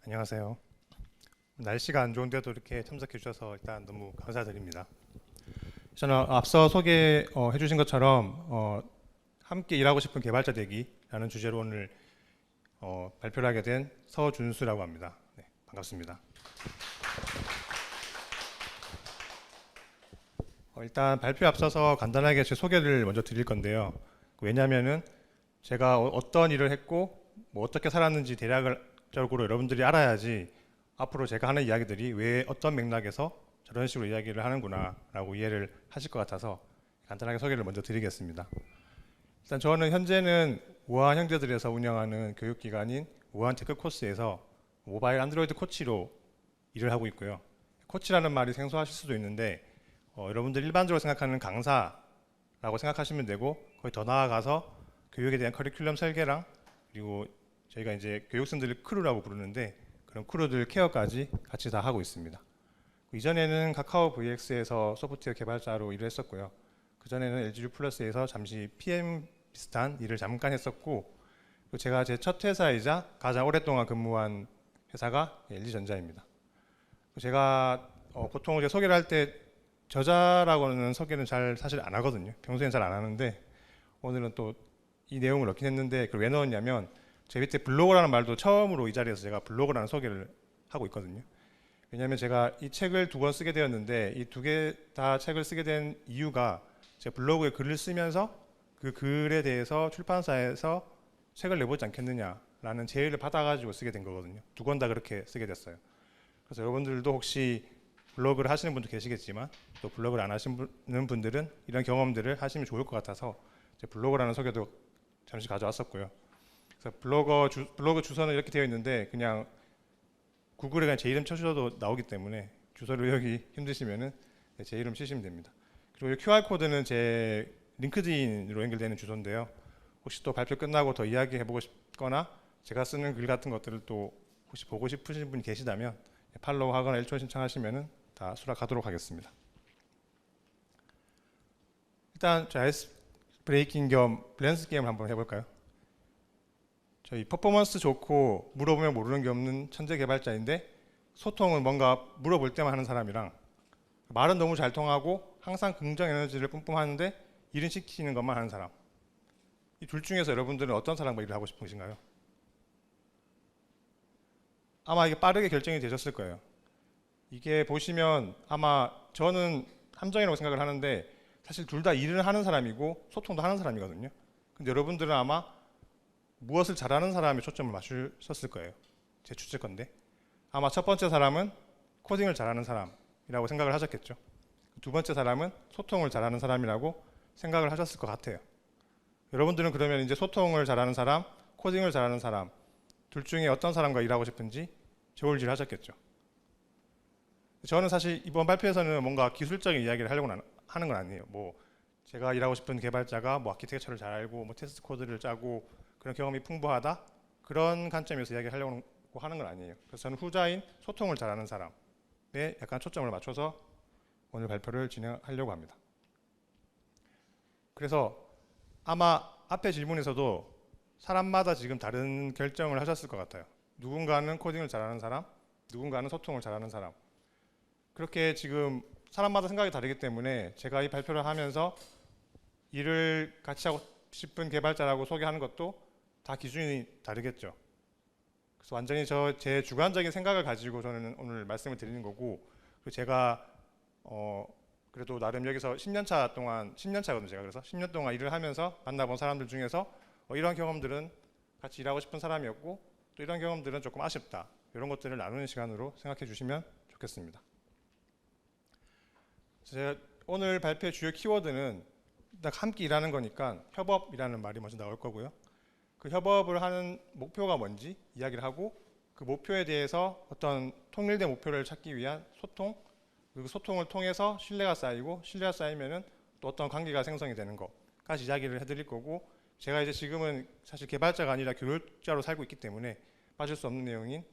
안녕하세요. 날씨가 안 좋은데도 이렇게 참석해 주셔서 일단 너무 감사드립니다. 저는 앞서 소개해 주신 것처럼 함께 일하고 싶은 개발자 되기라는 주제로 오늘 발표를 하게 된 서준수라고 합니다. 네, 반갑습니다. 일단 발표에 앞서서 간단하게 제 소개를 먼저 드릴 건데요. 왜냐하면은 제가 어떤 일을 했고 뭐 어떻게 살았는지 대략적으로 여러분들이 알아야지 앞으로 제가 하는 이야기들이 왜 어떤 맥락에서 저런 식으로 이야기를 하는구나 라고 이해를 하실 것 같아서 간단하게 소개를 먼저 드리겠습니다. 일단 저는 현재는 우한 형제들에서 운영하는 교육기관인 우한 테크 코스에서 모바일 안드로이드 코치로 일을 하고 있고요. 코치라는 말이 생소하실 수도 있는데 여러분들 일반적으로 생각하는 강사라고 생각하시면 되고 거의 더 나아가서 교육에 대한 커리큘럼 설계랑 그리고 저희가 이제 교육생들을 크루라고 부르는데 그런 크루들 케어까지 같이 다 하고 있습니다. 이전에는 카카오 VX에서 소프트웨어 개발자로 일을 했었고요. 그전에는 LG U+에서 잠시 PM 비슷한 일을 잠깐 했었고 제가 제 첫 회사이자 가장 오랫동안 근무한 회사가 LG전자입니다. 제가 보통 제 소개를 할 때 저자라고는 소개는 사실 안 하거든요. 평소엔 잘 안 하는데 오늘은 또 이 내용을 넣긴 했는데 그걸 왜 넣었냐면 제 밑에 블로거라는 말도 처음으로 이 자리에서 제가 블로거라는 소개를 하고 있거든요. 왜냐하면 제가 이 책을 2권 쓰게 되었는데 이 2개 다 책을 쓰게 된 이유가 제가 블로그에 글을 쓰면서 그 글에 대해서 출판사에서 책을 내보지 않겠느냐라는 제의를 받아가지고 쓰게 된 거거든요. 2권 다 그렇게 쓰게 됐어요. 그래서 여러분들도 혹시 블로그를 하시는 분도 계시겠지만 또 블로그를 안 하시는 분들은 이런 경험들을 하시면 좋을 것 같아서 제 블로그라는 소개도 잠시 가져왔었고요. 그래서 블로그 주소는 이렇게 되어 있는데 그냥 구글에 그냥 제 이름 쳐주셔도 나오기 때문에 주소를 외우기 힘드시면은 제 이름 치시면 됩니다. 그리고 이 QR 코드는 제 링크드인으로 연결되는 주소인데요. 혹시 또 발표 끝나고 더 이야기해보고 싶거나 제가 쓰는 글 같은 것들을 또 혹시 보고 싶으신 분이 계시다면 팔로우하거나 일촌 신청하시면은 다 수락하도록 하겠습니다. 일단 저 아이스 브레이킹 겸 밸런스 게임을 한번 해볼까요? 저희 퍼포먼스 좋고 물어보면 모르는 게 없는 천재 개발자인데 소통은 뭔가 물어볼 때만 하는 사람이랑 말은 너무 잘 통하고 항상 긍정 에너지를 뿜뿜하는데 일은 시키는 것만 하는 사람. 이 둘 중에서 여러분들은 어떤 사람과 일을 하고 싶으신가요? 아마 이게 빠르게 결정이 되셨을 거예요. 이게 보시면 아마 저는 함정이라고 생각을 하는데 사실 둘 다 일을 하는 사람이고 소통도 하는 사람이거든요. 근데 여러분들은 아마 무엇을 잘하는 사람에 초점을 맞추셨을 거예요. 제 추측건데 아마 첫 번째 사람은 코딩을 잘하는 사람이라고 생각을 하셨겠죠. 두 번째 사람은 소통을 잘하는 사람이라고 생각을 하셨을 것 같아요. 여러분들은 그러면 이제 소통을 잘하는 사람, 코딩을 잘하는 사람 둘 중에 어떤 사람과 일하고 싶은지 저울질 하셨겠죠. 저는 사실 이번 발표에서는 뭔가 기술적인 이야기를 하려고 하는 건 아니에요. 뭐 제가 일하고 싶은 개발자가 뭐 아키텍처를 잘 알고 뭐 테스트 코드를 짜고 그런 경험이 풍부하다 그런 관점에서 이야기를 하려고 하는 건 아니에요. 그래서 저는 후자인 소통을 잘하는 사람에 약간 초점을 맞춰서 오늘 발표를 진행하려고 합니다. 그래서 아마 앞에 질문에서도 사람마다 지금 다른 결정을 하셨을 것 같아요. 누군가는 코딩을 잘하는 사람, 누군가는 소통을 잘하는 사람. 그렇게 지금 사람마다 생각이 다르기 때문에 제가 이 발표를 하면서 일을 같이 하고 싶은 개발자라고 소개하는 것도 다 기준이 다르겠죠. 그래서 완전히 제 주관적인 생각을 가지고 저는 오늘 말씀을 드리는 거고 그리고 제가 그래도 나름 여기서 10년 차거든요. 제가 그래서 10년 동안 일을 하면서 만나본 사람들 중에서 이런 경험들은 같이 일하고 싶은 사람이었고 또 이런 경험들은 조금 아쉽다. 이런 것들을 나누는 시간으로 생각해 주시면 좋겠습니다. 제가 오늘 발표의 주요 키워드는 딱 함께 일하는 거니까 협업이라는 말이 먼저 나올 거고요. 그 협업을 하는 목표가 뭔지 이야기를 하고 그 목표에 대해서 어떤 통일된 목표를 찾기 위한 소통 그리고 소통을 통해서 신뢰가 쌓이고 신뢰가 쌓이면은 또 어떤 관계가 생성이 되는 것까지 이야기를 해드릴 거고 제가 이제 지금은 사실 개발자가 아니라 교육자로 살고 있기 때문에 빠질 수 없는 내용인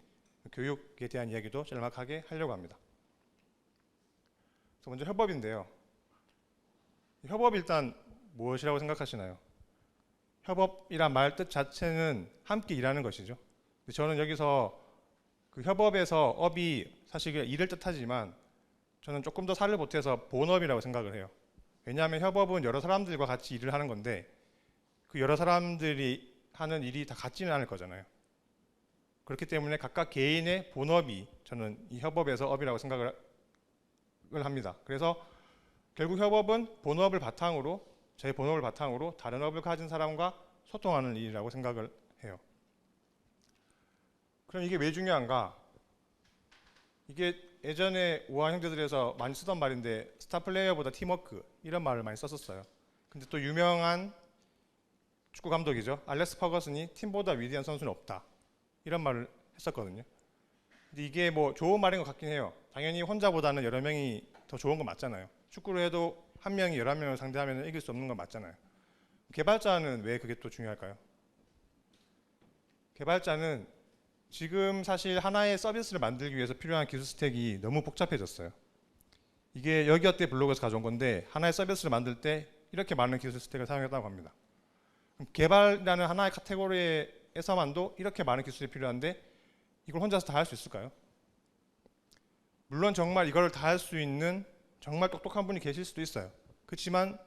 교육에 대한 이야기도 짤막하게 하려고 합니다. 그래서 먼저 협업인데요. 협업이 일단 무엇이라고 생각하시나요? 협업이란 말 뜻 자체는 함께 일하는 것이죠. 저는 여기서 그 협업에서 업이 사실 일을 뜻하지만 저는 조금 더 살을 보태서 본업이라고 생각을 해요. 왜냐하면 협업은 여러 사람들과 같이 일을 하는 건데 그 여러 사람들이 하는 일이 다 같지는 않을 거잖아요. 그렇기 때문에 각각 개인의 본업이 저는 이 협업에서 업이라고 생각을 합니다. 그래서 결국 협업은 본업을 바탕으로 제 본업을 바탕으로 다른 업을 가진 사람과 소통하는 일이라고 생각을 해요. 그럼 이게 왜 중요한가? 이게 예전에 우아한 형제들에서 많이 쓰던 말인데 스타 플레이어보다 팀워크 이런 말을 많이 썼었어요. 근데 또 유명한 축구 감독이죠. 알렉스 퍼거슨이 팀보다 위대한 선수는 없다. 이런 말을 했었거든요. 근데 이게 뭐 좋은 말인 것 같긴 해요. 당연히 혼자보다는 여러 명이 더 좋은 건 맞잖아요. 축구를 해도 한 명이 11명을 상대하면 이길 수 없는 건 맞잖아요. 개발자는 왜 그게 또 중요할까요? 개발자는 지금 사실 하나의 서비스를 만들기 위해서 필요한 기술 스택이 너무 복잡해졌어요. 이게 여기어때 블로그에서 가져온 건데 하나의 서비스를 만들 때 이렇게 많은 기술 스택을 사용했다고 합니다. 개발이라는 하나의 카테고리에서만도 이렇게 많은 기술이 필요한데 이걸 혼자서 다 할 수 있을까요? 물론 정말 이걸 다 할 수 있는 정말 똑똑한 분이 계실 수도 있어요. 그렇지만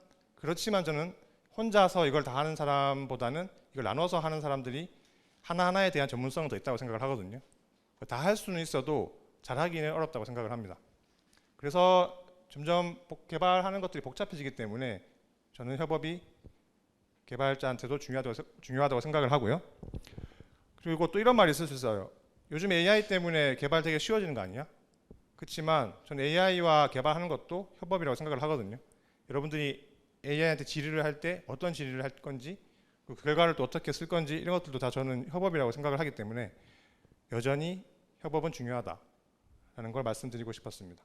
저는 혼자서 이걸 다 하는 사람보다는 이걸 나눠서 하는 사람들이 하나하나에 대한 전문성은 더 있다고 생각을 하거든요. 다 할 수는 있어도 잘하기는 어렵다고 생각을 합니다. 그래서 점점 개발하는 것들이 복잡해지기 때문에 저는 협업이 개발자한테도 중요하다고 생각을 하고요. 그리고 또 이런 말이 있을 수 있어요. 요즘 AI 때문에 개발 되게 쉬워지는 거 아니야? 그렇지만 저는 AI와 개발하는 것도 협업이라고 생각을 하거든요. 여러분들이 AI한테 질의를 할 때 어떤 질의를 할 건지 그 결과를 또 어떻게 쓸 건지 이런 것들도 다 저는 협업이라고 생각을 하기 때문에 여전히 협업은 중요하다라는 걸 말씀드리고 싶었습니다.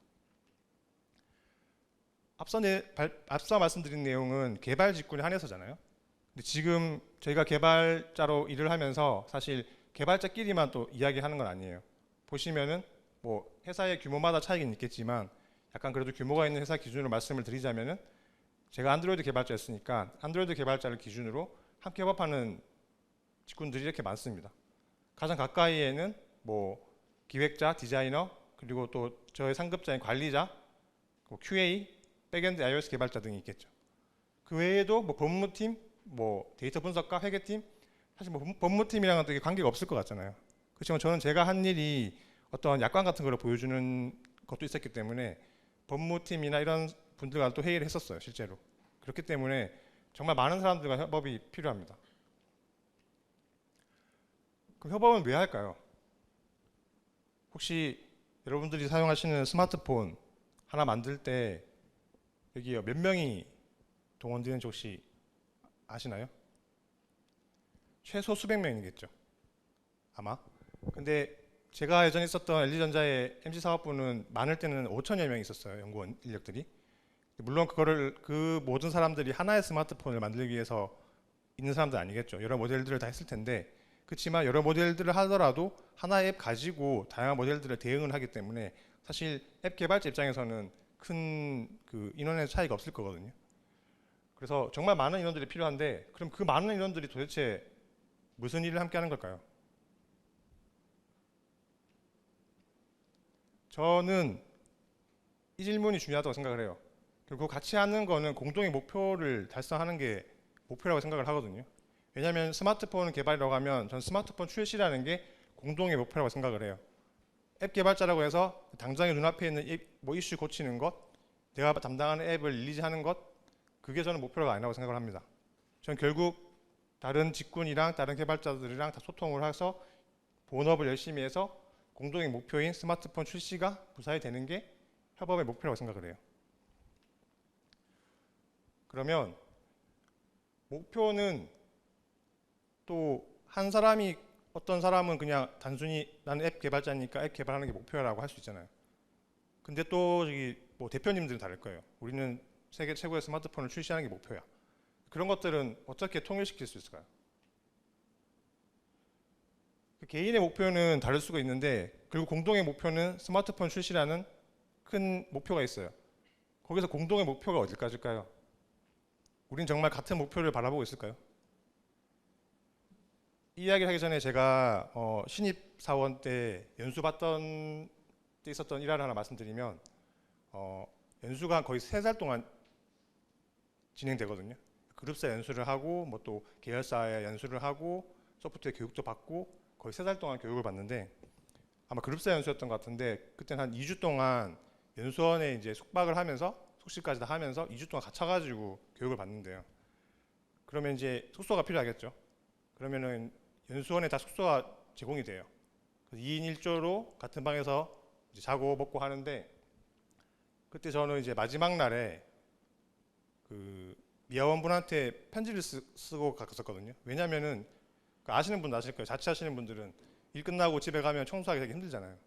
앞서 말씀드린 내용은 개발 직군에 한해서잖아요. 근데 지금 저희가 개발자로 일을 하면서 사실 개발자끼리만 또 이야기하는 건 아니에요. 보시면은 뭐 회사의 규모마다 차이는 있겠지만 약간 그래도 규모가 있는 회사 기준으로 말씀을 드리자면은 제가 안드로이드 개발자였으니까 안드로이드 개발자를 기준으로 함께 협업하는 직군들이 이렇게 많습니다. 가장 가까이에는 뭐 기획자, 디자이너, 그리고 또 저의 상급자인 관리자, QA, 백엔드 iOS 개발자 등이 있겠죠. 그 외에도 뭐 법무팀, 뭐 데이터 분석가, 회계팀, 사실 뭐 법무팀이랑은 되게 관계가 없을 것 같잖아요. 그렇지만 저는 제가 한 일이 어떤 약관 같은 걸 보여주는 것도 있었기 때문에 법무팀이나 이런 분들과 또 회의를 했었어요, 실제로. 그렇기 때문에 정말 많은 사람들과 협업이 필요합니다. 그럼 협업은 왜 할까요? 혹시 여러분들이 사용하시는 스마트폰 하나 만들 때 여기 몇 명이 동원되는지 혹시 아시나요? 최소 수백 명이겠죠, 아마. 근데 제가 예전에 있었던 LG전자의 MC 사업부는 많을 때는 5천여 명이 있었어요, 연구원 인력들이. 물론 그 모든 사람들이 하나의 스마트폰을 만들기 위해서 있는 사람들 아니겠죠. 여러 모델들을 다 했을 텐데, 그렇지만 여러 모델들을 하더라도 하나의 앱 가지고 다양한 모델들을 대응을 하기 때문에 사실 앱 개발자 입장에서는 큰 그 인원의 차이가 없을 거거든요. 그래서 정말 많은 인원들이 필요한데, 그럼 그 많은 인원들이 도대체 무슨 일을 함께 하는 걸까요? 저는 이 질문이 중요하다고 생각을 해요. 결국 같이 하는 거는 공동의 목표를 달성하는 게 목표라고 생각을 하거든요. 왜냐하면 스마트폰 개발이라고 하면 전 스마트폰 출시라는 게 공동의 목표라고 생각을 해요. 앱 개발자라고 해서 당장에 눈앞에 있는 뭐 이슈 고치는 것, 내가 담당하는 앱을 릴리즈하는 것, 그게 저는 목표가 아니라고 생각을 합니다. 저는 결국 다른 직군이랑 다른 개발자들이랑 다 소통을 해서 본업을 열심히 해서 공동의 목표인 스마트폰 출시가 무사히 되는 게 협업의 목표라고 생각을 해요. 그러면 목표는 또 한 사람이, 어떤 사람은 그냥 단순히 나는 앱 개발자니까 앱 개발하는 게 목표라고 할 수 있잖아요. 근데 또 저기 뭐 대표님들은 다를 거예요. 우리는 세계 최고의 스마트폰을 출시하는 게 목표야. 그런 것들은 어떻게 통일시킬 수 있을까요? 개인의 목표는 다를 수가 있는데 그리고 공동의 목표는 스마트폰 출시라는 큰 목표가 있어요. 거기서 공동의 목표가 어디까지일까요? 우린 정말 같은 목표를 바라보고 있을까요? 이 이야기를 하기 전에 제가 신입사원 때 연수 받던 때 있었던 일화를 하나 말씀드리면 연수가 거의 3달 동안 진행되거든요. 그룹사 연수를 하고 뭐 또 계열사에 연수를 하고 소프트웨어 교육도 받고 거의 3달 동안 교육을 받는데 아마 그룹사 연수였던 것 같은데 그때는 한 2주 동안 연수원에 이제 숙박을 하면서 숙식까지 다 하면서 2주 동안 갇혀가지고 교육을 받는데요. 그러면 이제 숙소가 필요하겠죠. 그러면은 연수원에 다 숙소가 제공이 돼요. 2인 1조로 같은 방에서 이제 자고 먹고 하는데 그때 저는 이제 마지막 날에 그 미화원분한테 편지를 쓰고 갔었거든요. 왜냐면은 아시는 분도 아실 거예요. 자취하시는 분들은 일 끝나고 집에 가면 청소하기 되게 힘들잖아요.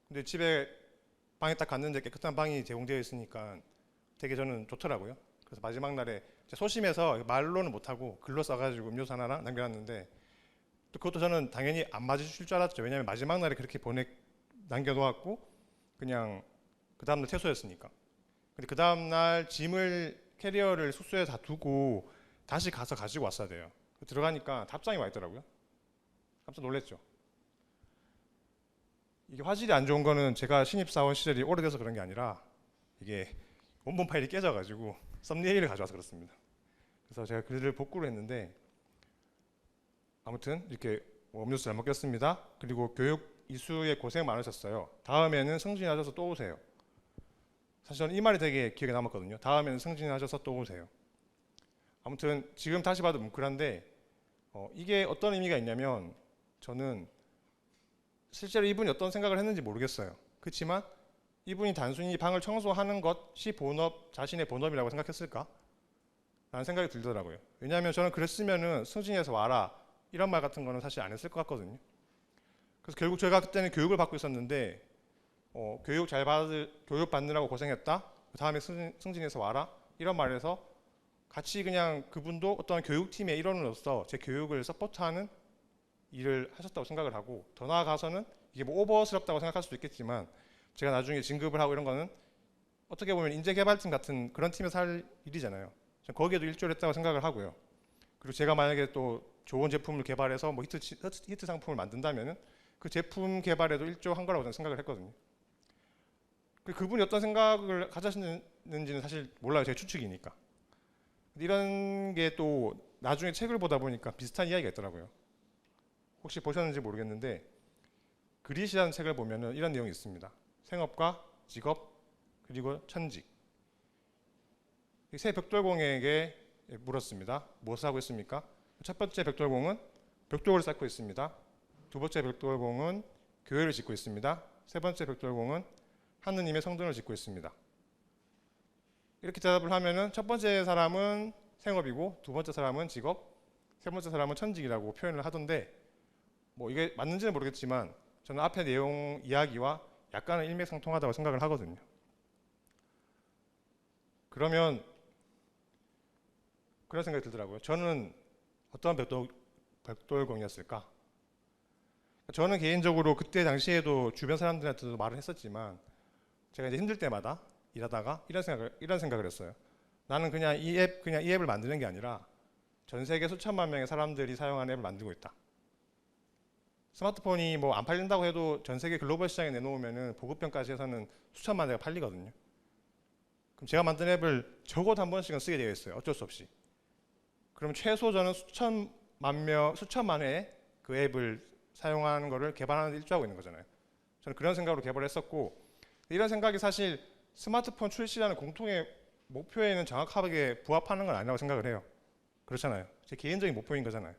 근데 집에 방에 딱 갔는데 깨끗한 방이 제공되어 있으니까 되게 저는 좋더라고요. 그래서 마지막 날에 소심해서 말로는 못하고 글로 써가지고 음료수 하나 남겨놨는데 또 그것도 저는 당연히 안 맞으실 줄 알았죠. 왜냐하면 마지막 날에 그렇게 남겨놓았고 그냥 그 다음날 퇴소였으니까. 근데 그 다음날 짐을 캐리어를 숙소에 다 두고 다시 가서 가지고 왔어야 돼요. 들어가니까 답장이 와 있더라고요. 깜짝 놀랐죠. 이게 화질이 안 좋은 거는 제가 신입사원 시절이 오래돼서 그런 게 아니라 이게 원본 파일이 깨져가지고 썸네일을 가져와서 그렇습니다. 그래서 제가 글을 복구를 했는데 아무튼 이렇게 음료수 잘 먹겠습니다. 그리고 교육 이수에 고생 많으셨어요. 다음에는 승진하셔서 또 오세요. 사실 저는 이 말이 되게 기억에 남았거든요. 다음에는 승진하셔서 또 오세요. 아무튼 지금 다시 봐도 뭉클한데 이게 어떤 의미가 있냐면 저는 실제로 이분이 어떤 생각을 했는지 모르겠어요. 그렇지만 이분이 단순히 방을 청소하는 것이 본업, 자신의 본업이라고 생각했을까? 라는 생각이 들더라고요. 왜냐하면 저는 그랬으면은 승진해서 와라 이런 말 같은 거는 사실 안 했을 것 같거든요. 그래서 결국 제가 그때는 교육을 받고 있었는데 교육 받느라고 고생했다. 그 다음에 승진해서 와라 이런 말에서 같이 그냥 그분도 어떤 교육팀의 일원으로서 제 교육을 서포트하는 일을 하셨다고 생각을 하고 더 나아가서는 이게 뭐 오버스럽다고 생각할 수도 있겠지만 제가 나중에 진급을 하고 이런 거는 어떻게 보면 인재개발팀 같은 그런 팀에서 할 일이잖아요. 거기에도 일조를 했다고 생각을 하고요. 그리고 제가 만약에 또 좋은 제품을 개발해서 뭐 히트 상품을 만든다면은 그 제품 개발에도 일조한 거라고 저는 생각을 했거든요. 그분이 어떤 생각을 가졌는지는 사실 몰라요. 제 추측이니까. 이런 게 또 나중에 책을 보다 보니까 비슷한 이야기가 있더라고요. 혹시 보셨는지 모르겠는데 그릿이라는 책을 보면은 이런 내용이 있습니다. 생업과 직업 그리고 천직. 세 벽돌공에게 물었습니다. 무엇을 하고 있습니까? 첫 번째 벽돌공은 벽돌을 쌓고 있습니다. 두 번째 벽돌공은 교회를 짓고 있습니다. 세 번째 벽돌공은 하느님의 성전을 짓고 있습니다. 이렇게 대답을 하면은 첫 번째 사람은 생업이고 두 번째 사람은 직업, 세 번째 사람은 천직이라고 표현을 하던데 뭐 이게 맞는지는 모르겠지만 저는 앞에 내용 이야기와 약간은 일맥상통하다고 생각을 하거든요. 그러면 그런 생각이 들더라고요. 저는 어떤 벽돌공이었을까? 저는 개인적으로 그때 당시에도 주변 사람들한테도 말을 했었지만 제가 이제 힘들 때마다 일하다가 이런 생각을 했어요. 나는 그냥 이 앱을 만드는 게 아니라 전 세계 수천만 명의 사람들이 사용하는 앱을 만들고 있다. 스마트폰이 뭐 안 팔린다고 해도 전 세계 글로벌 시장에 내놓으면은 보급형까지 해서는 수천만 대가 팔리거든요. 그럼 제가 만든 앱을 적어도 한 번씩은 쓰게 되어 있어요. 어쩔 수 없이. 그럼 최소 저는 수천만 회의 그 앱을 사용하는 거를 개발하는 데 일조하고 있는 거잖아요. 저는 그런 생각으로 개발했었고 이런 생각이 사실 스마트폰 출시라는 공통의 목표에는 정확하게 부합하는 건 아니라고 생각을 해요. 그렇잖아요. 제 개인적인 목표인 거잖아요.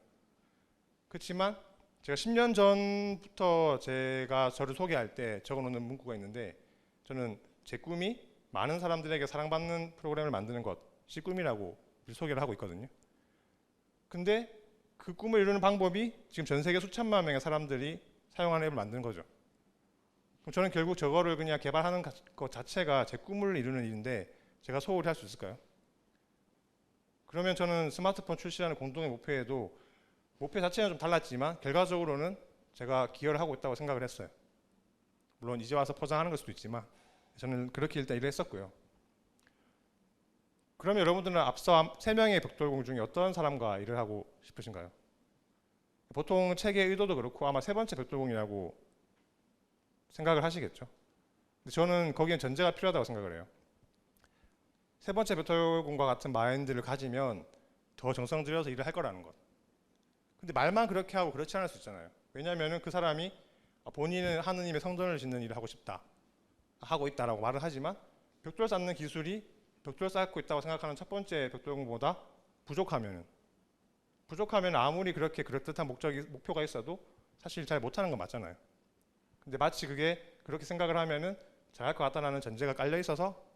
그렇지만 제가 10년 전부터 제가 저를 소개할 때 적어놓는 문구가 있는데 저는 제 꿈이 많은 사람들에게 사랑받는 프로그램을 만드는 것이 꿈이라고 소개를 하고 있거든요. 근데 그 꿈을 이루는 방법이 지금 전 세계 수천만 명의 사람들이 사용하는 앱을 만드는 거죠. 그럼 저는 결국 저거를 그냥 개발하는 것 자체가 제 꿈을 이루는 일인데 제가 소홀히 할 수 있을까요? 그러면 저는 스마트폰 출시라는 공동의 목표에도 목표 자체는 좀 달랐지만 결과적으로는 제가 기여를 하고 있다고 생각을 했어요. 물론 이제 와서 포장하는 걸 수도 있지만 저는 그렇게 일단 일을 했었고요. 그러면 여러분들은 앞서 3명의 벽돌공 중에 어떤 사람과 일을 하고 싶으신가요? 보통 책의 의도도 그렇고 아마 3번째 벽돌공이라고 생각을 하시겠죠. 근데 저는 거기엔 전제가 필요하다고 생각을 해요. 3번째 벽돌공과 같은 마인드를 가지면 더 정성 들여서 일을 할 거라는 것. 근데 말만 그렇게 하고 그렇지 않을 수 있잖아요. 왜냐하면 그 사람이 본인은 하느님의 성전을 짓는 일을 하고 싶다, 하고 있다라고 말을 하지만 벽돌 쌓는 기술이 벽돌 쌓고 있다고 생각하는 첫 번째 벽돌공보다 부족하면 아무리 그렇게 그럴듯한 목표가 있어도 사실 잘 못하는 건 맞잖아요. 근데 마치 그게 그렇게 생각을 하면은 잘할 것 같다는 전제가 깔려 있어서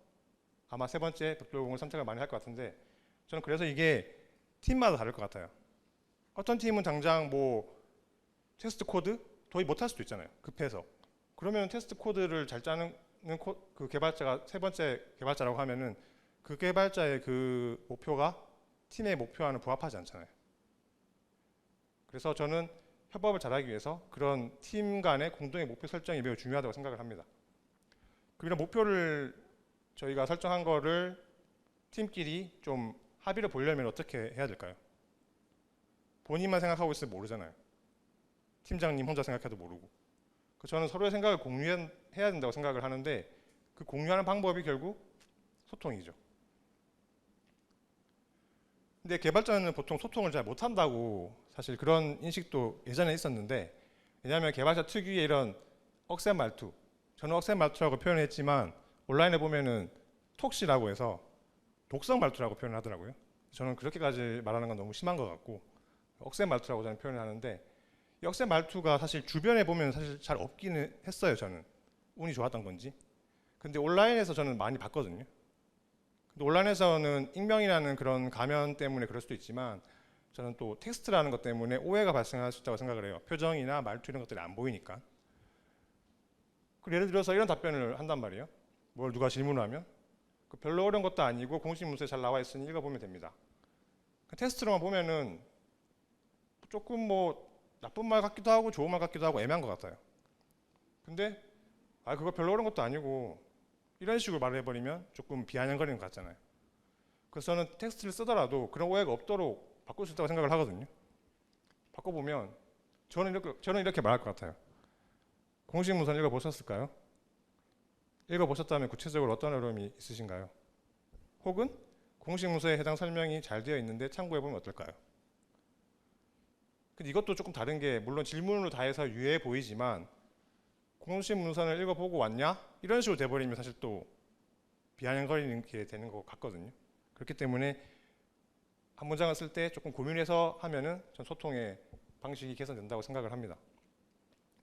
아마 3번째 벽돌공을 선택을 많이 할 것 같은데, 저는 그래서 이게 팀마다 다를 것 같아요. 어떤 팀은 당장 뭐 테스트 코드 도입 못할 수도 있잖아요. 급해서. 그러면 테스트 코드를 잘 짜는 그 개발자가 3번째 개발자라고 하면은 그 개발자의 그 목표가 팀의 목표와는 부합하지 않잖아요. 그래서 저는 협업을 잘하기 위해서 그런 팀 간의 공동의 목표 설정이 매우 중요하다고 생각을 합니다. 그런 목표를 저희가 설정한 거를 팀끼리 좀 합의를 보려면 어떻게 해야 될까요? 본인만 생각하고 있으면 모르잖아요. 팀장님 혼자 생각해도 모르고. 저는 서로의 생각을 공유해야 된다고 생각을 하는데 그 공유하는 방법이 결국 소통이죠. 근데 개발자는 보통 소통을 잘 못한다고 사실 그런 인식도 예전에 있었는데, 왜냐하면 개발자 특유의 이런 억센 말투, 저는 억센 말투라고 표현했지만 온라인에 보면은 톡시라고 해서 독성 말투라고 표현을 하더라고요. 저는 그렇게까지 말하는 건 너무 심한 것 같고 억센 말투라고 저는 표현을 하는데, 이 억센 말투가 사실 주변에 보면 사실 잘 없기는 했어요. 저는 운이 좋았던 건지. 근데 온라인에서 저는 많이 봤거든요. 근데 온라인에서는 익명이라는 그런 가면 때문에 그럴 수도 있지만 저는 또 텍스트라는 것 때문에 오해가 발생할 수 있다고 생각을 해요. 표정이나 말투 이런 것들이 안 보이니까. 예를 들어서 이런 답변을 한단 말이에요. 뭘 누가 질문을 하면 별로 어려운 것도 아니고 공식 문서에 잘 나와 있으니 읽어보면 됩니다. 텍스트로만 보면은 조금 뭐 나쁜 말 같기도 하고 좋은 말 같기도 하고 애매한 것 같아요. 근데 그거 별로 어려운 것도 아니고 이런 식으로 말을 해버리면 조금 비아냥거리는 것 같잖아요. 그래서 저는 텍스트를 쓰더라도 그런 오해가 없도록 바꿀 수 있다고 생각을 하거든요. 바꿔보면 저는 이렇게 말할 것 같아요. 공식 문서는 읽어보셨을까요? 읽어보셨다면 구체적으로 어떤 어려움이 있으신가요? 혹은 공식 문서에 해당 설명이 잘 되어 있는데 참고해보면 어떨까요? 근데 이것도 조금 다른 게, 물론 질문으로 다 해서 유해해 보이지만 공식 문서를 읽어보고 왔냐? 이런 식으로 돼버리면 사실 또 비아냥거리는 게 되는 것 같거든요. 그렇기 때문에 한 문장을 쓸 때 조금 고민해서 하면은 전 소통의 방식이 개선된다고 생각을 합니다.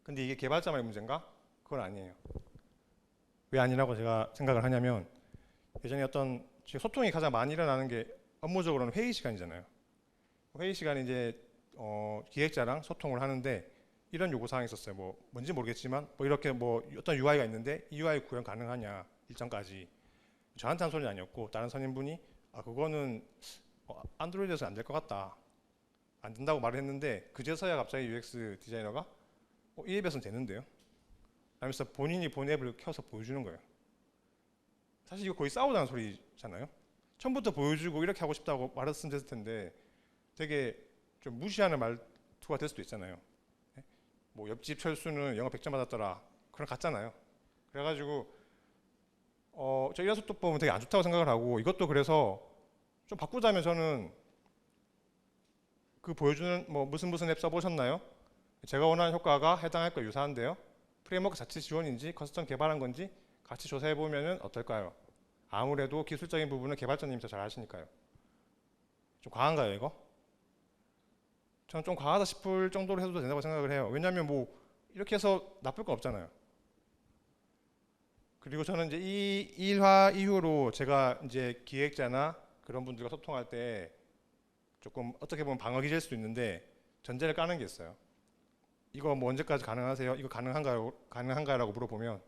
근데 이게 개발자만의 문제인가? 그건 아니에요. 왜 아니라고 제가 생각을 하냐면, 예전에 어떤 소통이 가장 많이 일어나는 게 업무적으로는 회의 시간이잖아요. 회의 시간에 이제 기획자랑 소통을 하는데 이런 요구사항이 있었어요. 뭔지 모르겠지만 이렇게 어떤 UI가 있는데 이 UI 구현 가능하냐, 일정까지. 저한테 한 소리는 아니었고 다른 선임분이 그거는 안드로이드에서 안 될 것 같다, 안 된다고 말을 했는데 그제서야 갑자기 UX 디자이너가 이 앱에서는 되는데요 하면서 본인이 본 앱을 켜서 보여주는 거예요. 사실 이거 거의 싸우자는 소리잖아요. 처음부터 보여주고 이렇게 하고 싶다고 말했으면 됐을 텐데 되게 좀 무시하는 말투가 될 수도 있잖아요. 옆집 철수는 영어 100점 받았더라, 그런 같잖아요. 그래가지고 저 이런 소통 보면 되게 안 좋다고 생각을 하고, 이것도 그래서 좀 바꾸자면 저는 그 보여주는 무슨 앱 써보셨나요? 제가 원하는 효과가 해당할 거 유사한데요. 프레임워크 자체 지원인지 커스텀 개발한 건지 같이 조사해보면 어떨까요? 아무래도 기술적인 부분은 개발자님이 더 잘 아시니까요. 좀 과한가요, 이거? 저는 좀 과하다 싶을 정도로 해도 된다고 생각을 해요. 왜냐하면 이렇게 해서 나쁠 건 없잖아요. 그리고 저는 이제 이 일화 이후로 제가 이제 기획자나 그런 분들과 소통할 때 조금 어떻게 보면 방어기 될 수도 있는데 전제를 까는 게 있어요. 이거 언제까지 가능하세요? 이거 가능한가요? 라고 물어보면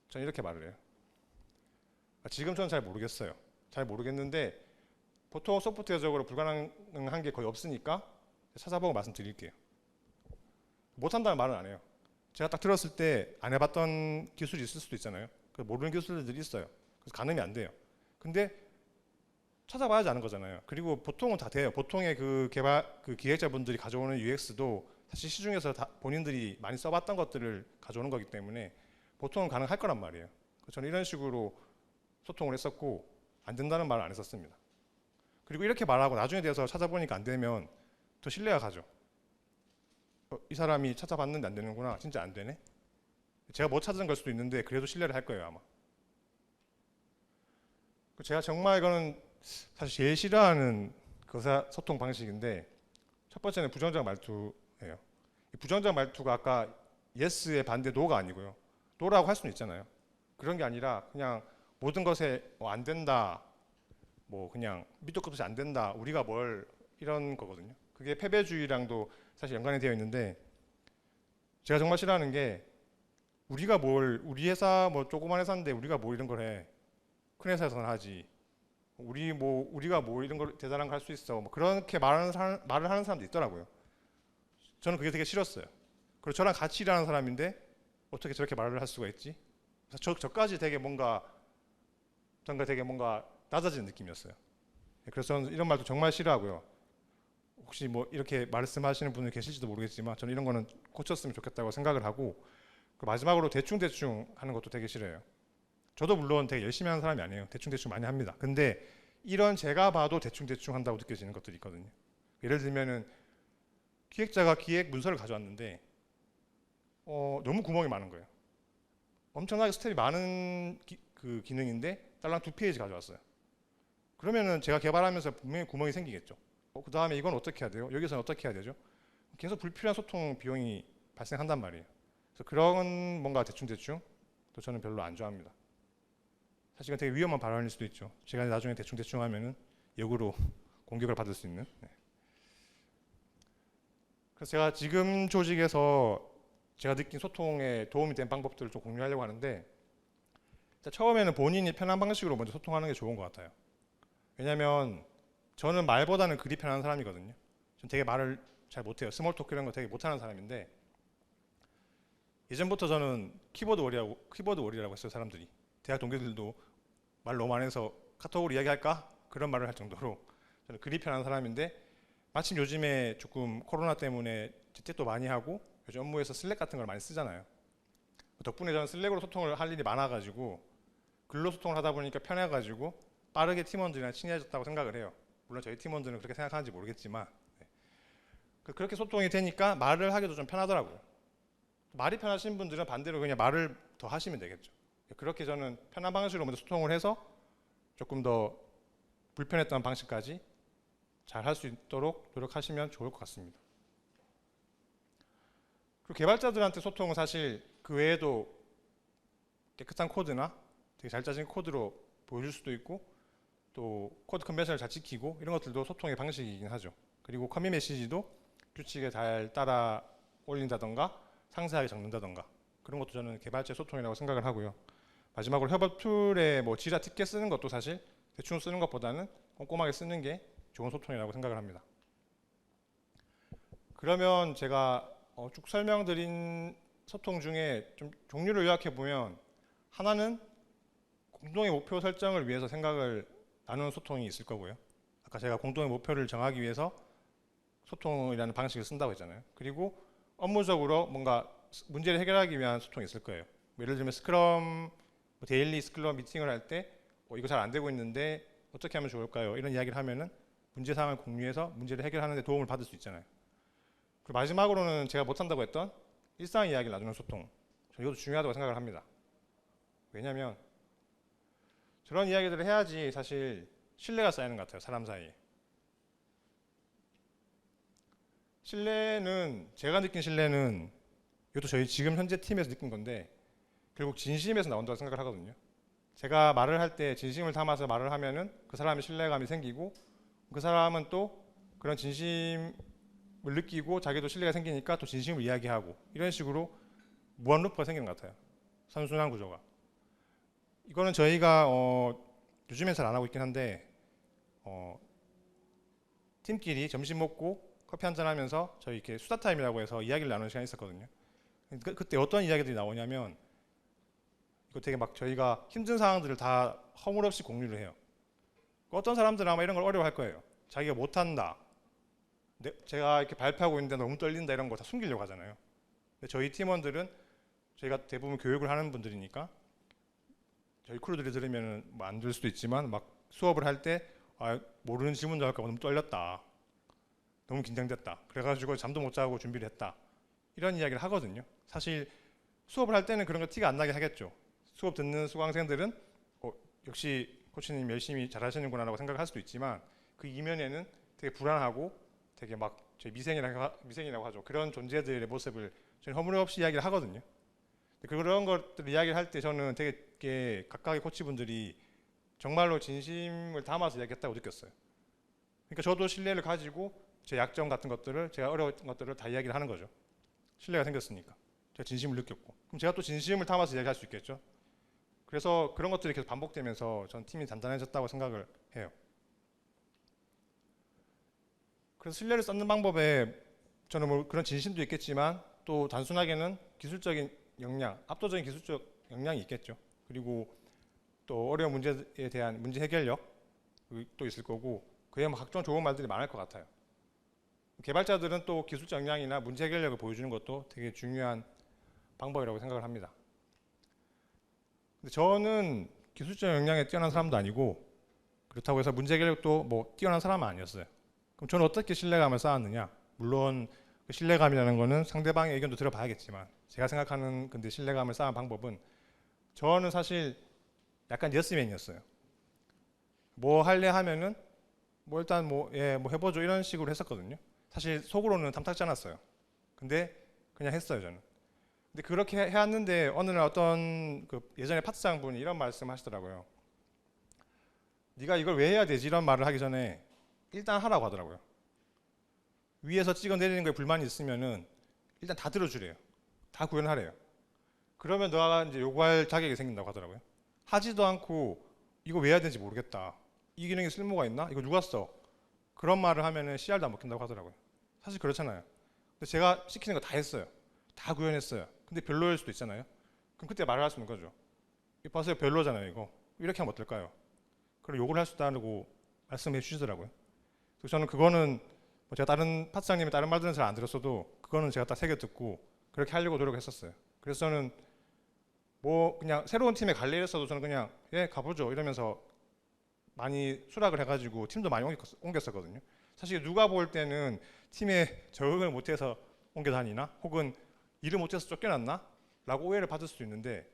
저는 이렇게 말을 해요. 지금 저는 잘 모르겠어요. 잘 모르겠는데 보통 소프트웨어적으로 불가능한 게 거의 없으니까 찾아보고 말씀드릴게요. 못한다는 말은 안 해요. 제가 딱 들었을 때 안 해봤던 기술이 있을 수도 있잖아요. 모르는 기술들이 있어요. 그래서 가늠이 안 돼요. 근데 찾아봐야지 아는 거잖아요. 그리고 보통은 다 돼요. 보통의 그 기획자분들이 가져오는 UX도 사실 시중에서 다 본인들이 많이 써봤던 것들을 가져오는 거기 때문에 보통은 가능할 거란 말이에요. 저는 이런 식으로 소통을 했었고 안 된다는 말을 안 했었습니다. 그리고 이렇게 말하고 나중에 대해서 찾아보니까 안 되면 더 신뢰가 가죠. 이 사람이 찾아봤는데 안 되는구나. 진짜 안 되네. 제가 못 찾은 걸 수도 있는데 그래도 신뢰를 할 거예요 아마. 제가 정말 이거는 사실 제일 싫어하는 소통 방식인데 첫 번째는 부정적 말투예요. 이 부정적 말투가 아까 yes의 반대 no가 아니고요. no라고 할 수는 있잖아요. 그런 게 아니라 그냥 모든 것에 안 된다, 뭐 그냥 밑도 끝도 없이 안 된다, 우리가 뭘 이런 거거든요. 그게 패배주의랑도 사실 연관이 되어 있는데 제가 정말 싫어하는 게 우리가 뭘 우리 회사 뭐 조그만 회사인데 우리가 뭐 이런 걸 해. 큰 회사에서는 하지. 우리가 뭐 이런 걸 대단한 거 할 수 있어. 뭐 그렇게 말을 하는 사람도 있더라고요. 저는 그게 되게 싫었어요. 그리고 저랑 같이 일하는 사람인데 어떻게 저렇게 말을 할 수가 있지? 저까지 되게 뭔가 낮아지는 느낌이었어요. 그래서 저는 이런 말도 정말 싫어하고요. 혹시 뭐 이렇게 말씀하시는 분이 계실지도 모르겠지만 저는 이런 거는 고쳤으면 좋겠다고 생각을 하고 마지막으로 대충대충 하는 것도 되게 싫어요. 저도 물론 되게 열심히 하는 사람이 아니에요. 대충대충 많이 합니다. 근데 이런 제가 봐도 대충대충 한다고 느껴지는 것들이 있거든요. 예를 들면은 기획자가 기획 문서를 가져왔는데 너무 구멍이 많은 거예요. 엄청나게 스텝이 많은 그 기능인데 딸랑 2페이지 가져왔어요. 그러면은 제가 개발하면서 분명히 구멍이 생기겠죠. 그 다음에 이건 어떻게 해야 돼요? 여기서는 어떻게 해야 되죠? 계속 불필요한 소통 비용이 발생한단 말이에요. 그래서 그런 뭔가 대충대충 또 저는 별로 안 좋아합니다. 사실 되게 위험한 발언일 수도 있죠. 제가 나중에 대충대충 하면은 역으로 공격을 받을 수 있는. 네. 그래서 제가 지금 조직에서 제가 느낀 소통에 도움이 된 방법들을 좀 공유하려고 하는데 처음에는 본인이 편한 방식으로 먼저 소통하는 게 좋은 것 같아요. 왜냐하면 저는 말보다는 글이 편한 사람이거든요. 전 되게 말을 잘 못해요. 스몰 토크 이런 거 되게 못하는 사람인데 예전부터 저는 키보드 워리라고 했어요. 사람들이. 대학 동기들도 말 너무 안 해서 카톡으로 이야기할까? 그런 말을 할 정도로 저는 글이 편한 사람인데 마침 요즘에 조금 코로나 때문에 재택도 많이 하고 요즘 업무에서 슬랙 같은 걸 많이 쓰잖아요. 덕분에 저는 슬랙으로 소통을 할 일이 많아가지고 글로 소통을 하다 보니까 편해가지고 빠르게 팀원들이랑 친해졌다고 생각을 해요. 물론 저희 팀원들은 그렇게 생각하는지 모르겠지만 그렇게 소통이 되니까 말을 하기도 좀 편하더라고요. 말이 편하신 분들은 반대로 그냥 말을 더 하시면 되겠죠. 그렇게 저는 편한 방식으로 먼저 소통을 해서 조금 더 불편했던 방식까지 잘 할 수 있도록 노력하시면 좋을 것 같습니다. 그리고 개발자들한테 소통은 사실 그 외에도 깨끗한 코드나 되게 잘 짜진 코드로 보여줄 수도 있고 또 코드 컨벤션을 잘 지키고 이런 것들도 소통의 방식이긴 하죠. 그리고 커밋 메시지도 규칙에 잘 따라 올린다던가 상세하게 적는다던가 그런 것도 저는 개발자의 소통이라고 생각을 하고요. 마지막으로 협업 툴에 뭐 지라 티켓 쓰는 것도 사실 대충 쓰는 것보다는 꼼꼼하게 쓰는 게 좋은 소통이라고 생각을 합니다. 그러면 제가 쭉 설명드린 소통 중에 좀 종류를 요약해 보면 하나는 공동의 목표 설정을 위해서 생각을 나누는 소통이 있을 거고요. 아까 제가 공동의 목표를 정하기 위해서 소통이라는 방식을 쓴다고 했잖아요. 그리고 업무적으로 뭔가 문제를 해결하기 위한 소통이 있을 거예요. 예를 들면 스크럼, 데일리 스크럼 미팅을 할 때 이거 잘 안 되고 있는데 어떻게 하면 좋을까요? 이런 이야기를 하면은 문제 사항을 공유해서 문제를 해결하는 데 도움을 받을 수 있잖아요. 그리고 마지막으로는 제가 못한다고 했던 일상 이야기를 나누는 소통. 이것도 중요하다고 생각을 합니다. 왜냐하면 저런 이야기들을 해야지 사실 신뢰가 쌓이는 것 같아요. 사람 사이에. 신뢰는 제가 느낀 신뢰는 이것도 저희 지금 현재 팀에서 느낀 건데 결국 진심에서 나온다고 생각을 하거든요. 제가 말을 할 때 진심을 담아서 말을 하면은 그 사람의 신뢰감이 생기고 그 사람은 또 그런 진심을 느끼고 자기도 신뢰가 생기니까 또 진심을 이야기하고 이런 식으로 무한 루프가 생기는 것 같아요. 선순환 구조가. 이거는 저희가 요즘엔 잘 안 하고 있긴 한데 팀끼리 점심 먹고 커피 한잔 하면서 저희 이렇게 수다 타임이라고 해서 이야기를 나누는 시간이 있었거든요. 그때 어떤 이야기들이 나오냐면 이거 되게 막 저희가 힘든 상황들을 다 허물없이 공유를 해요. 어떤 사람들은 아마 이런 걸 어려워할 거예요. 자기가 못한다. 제가 이렇게 발표하고 있는데 너무 떨린다 이런 거 다 숨기려고 하잖아요. 근데 저희 팀원들은 저희가 대부분 교육을 하는 분들이니까 저희 크루들이 들으면 뭐 안 들 수도 있지만 막 수업을 할 때 모르는 질문도 할까 봐 너무 떨렸다. 너무 긴장됐다. 그래가지고 잠도 못 자고 준비를 했다. 이런 이야기를 하거든요. 사실 수업을 할 때는 그런 거 티가 안 나게 하겠죠. 수업 듣는 수강생들은 역시 코치님 열심히 잘하시는구나 라고 생각할 수도 있지만 그 이면에는 되게 불안하고 되게 막 저희 미생이라고 하죠. 그런 존재들의 모습을 저는 허물없이 이야기를 하거든요. 그런 것들 이야기를 할 때 저는 되게 각각의 코치분들이 정말로 진심을 담아서 이야기했다고 느꼈어요. 그러니까 저도 신뢰를 가지고 제 약점 같은 것들을 제가 어려웠던 것들을 다 이야기를 하는 거죠. 신뢰가 생겼으니까 제가 진심을 느꼈고 그럼 제가 또 진심을 담아서 이야기할 수 있겠죠. 그래서 그런 것들이 계속 반복되면서 전 팀이 단단해졌다고 생각을 해요. 그래서 신뢰를 쌓는 방법에 저는 뭐 그런 진심도 있겠지만 또 단순하게는 기술적인 역량, 압도적인 기술적 역량이 있겠죠. 그리고 또 어려운 문제에 대한 문제 해결력도 있을 거고 그에 뭐 각종 좋은 말들이 많을 것 같아요. 개발자들은 또 기술적 역량이나 문제 해결력을 보여주는 것도 되게 중요한 방법이라고 생각을 합니다. 근데 저는 기술적 역량에 뛰어난 사람도 아니고 그렇다고 해서 문제 해결력도 뭐 뛰어난 사람은 아니었어요. 그럼 저는 어떻게 신뢰감을 쌓았느냐? 물론 그 신뢰감이라는 거는 상대방의 의견도 들어봐야겠지만 제가 생각하는 근데 신뢰감을 쌓은 방법은 저는 사실 약간 예스맨이었어요. 뭐 할래 하면은 뭐 일단 뭐 해보죠 이런 식으로 했었거든요. 사실 속으로는 탐탁지 않았어요. 근데 그냥 했어요 저는. 근데 그렇게 해왔는데 어느 날 어떤 그 예전에 파트장 분이 이런 말씀 하시더라고요. 네가 이걸 왜 해야 되지 이런 말을 하기 전에 일단 하라고 하더라고요. 위에서 찍어 내리는 거에 불만이 있으면은 일단 다 들어주래요. 다 구현하래요. 그러면 너가 이제 요구할 자격이 생긴다고 하더라고요. 하지도 않고 이거 왜 해야 되는지 모르겠다. 이 기능이 쓸모가 있나? 이거 누가 써? 그런 말을 하면은 CR도 안 먹힌다고 하더라고요. 사실 그렇잖아요. 근데 제가 시키는 거 다 했어요. 다 구현했어요. 근데 별로일 수도 있잖아요. 그럼 그때 말을 할 수 있는 거죠. 이거 봐세요 별로잖아요 이거. 이렇게 하면 어떨까요? 그럼 욕을 할 수 있다고 말씀해 주시더라고요. 그래서 저는 그거는 뭐 제가 다른 파트장님이 다른 말들은 잘 안 들었어도 그거는 제가 딱 새겨 듣고 그렇게 하려고 노력했었어요. 그래서 저는 뭐 그냥 새로운 팀에 갈래 이랬어도 저는 그냥 가보죠 이러면서 많이 수락을 해가지고 팀도 많이 옮겼었거든요. 사실 누가 볼 때는 팀에 적응을 못해서 옮겨 다니나 혹은 일을 못해서 쫓겨났나 라고 오해를 받을 수도 있는데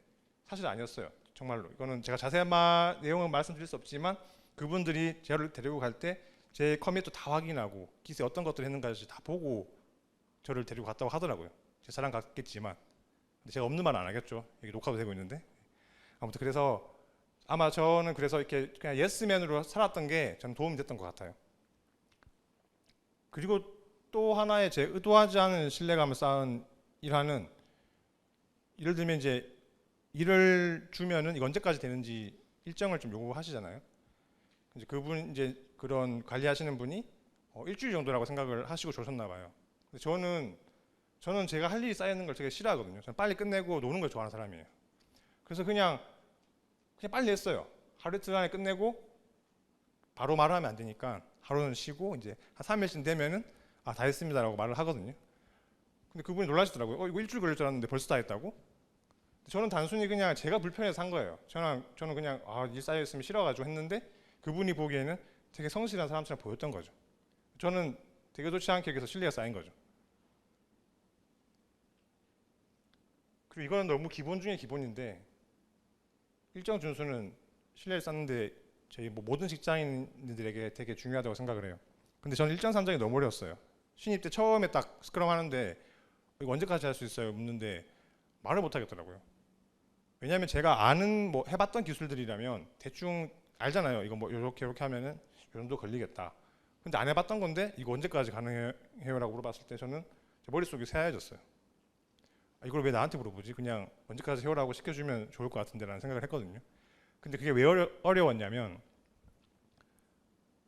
사실 아니었어요. 정말로 이거는 제가 자세한 내용은 말씀드릴 수 없지만 그분들이 저를 데리고 갈 때 제 커밋도 다 확인하고 기세 어떤 것들을 했는가를 다 보고 저를 데리고 갔다고 하더라고요. 제 사랑 같겠지만 근데 제가 없는 말 안 하겠죠. 여기 녹화도 되고 있는데 아무튼 그래서 아마 저는 그래서 이렇게 그냥 예스맨으로 살았던 게 저는 도움이 됐던 것 같아요. 그리고 또 하나의 제 의도하지 않은 신뢰감을 쌓은 일화는 예를 들면 이제 일을 주면은 이거 언제까지 되는지 일정을 좀 요구하시잖아요. 이제 그분 이제 그런 관리하시는 분이 일주일 정도라고 생각을 하시고 주셨나 봐요. 근데 저는 제가 할 일이 쌓이는 걸 되게 싫어하거든요. 저는 빨리 끝내고 노는 걸 좋아하는 사람이에요. 그래서 그냥 빨리 했어요. 하루 이틀 안에 끝내고 바로 말을 하면 안 되니까 하루는 쉬고 이제 한 3일쯤 되면은 다 했습니다라고 말을 하거든요. 근데 그분이 놀라시더라고요. 이거 일주일 걸릴 줄 알았는데 벌써 다 했다고? 저는 단순히 그냥 제가 불편해서 한 거예요. 저는 그냥 일 쌓여있으면 싫어가지고 했는데 그분이 보기에는 되게 성실한 사람처럼 보였던 거죠. 저는 되게 좋지 않게 여기서 신뢰가 쌓인 거죠. 그리고 이거는 너무 기본 중에 기본인데 일정 준수는 신뢰를 쌓는데 저희 뭐 모든 직장인들에게 되게 중요하다고 생각을 해요. 근데 저는 일정 산정이 너무 어려웠어요. 신입 때 처음에 딱 스크럼 하는데 이거 언제까지 할 수 있어요? 묻는데 말을 못 하겠더라고요. 왜냐하면 제가 아는 뭐 해봤던 기술들이라면 대충 알잖아요. 이거 뭐 이렇게 하면은 이 정도 걸리겠다. 근데 안 해봤던 건데 이거 언제까지 가능해요라고 물어봤을 때 저는 제 머릿속이 새하얘졌어요. 이걸 왜 나한테 물어보지? 그냥 언제까지 해오라고 시켜주면 좋을 것 같은데 라는 생각을 했거든요. 근데 그게 왜 어려웠냐면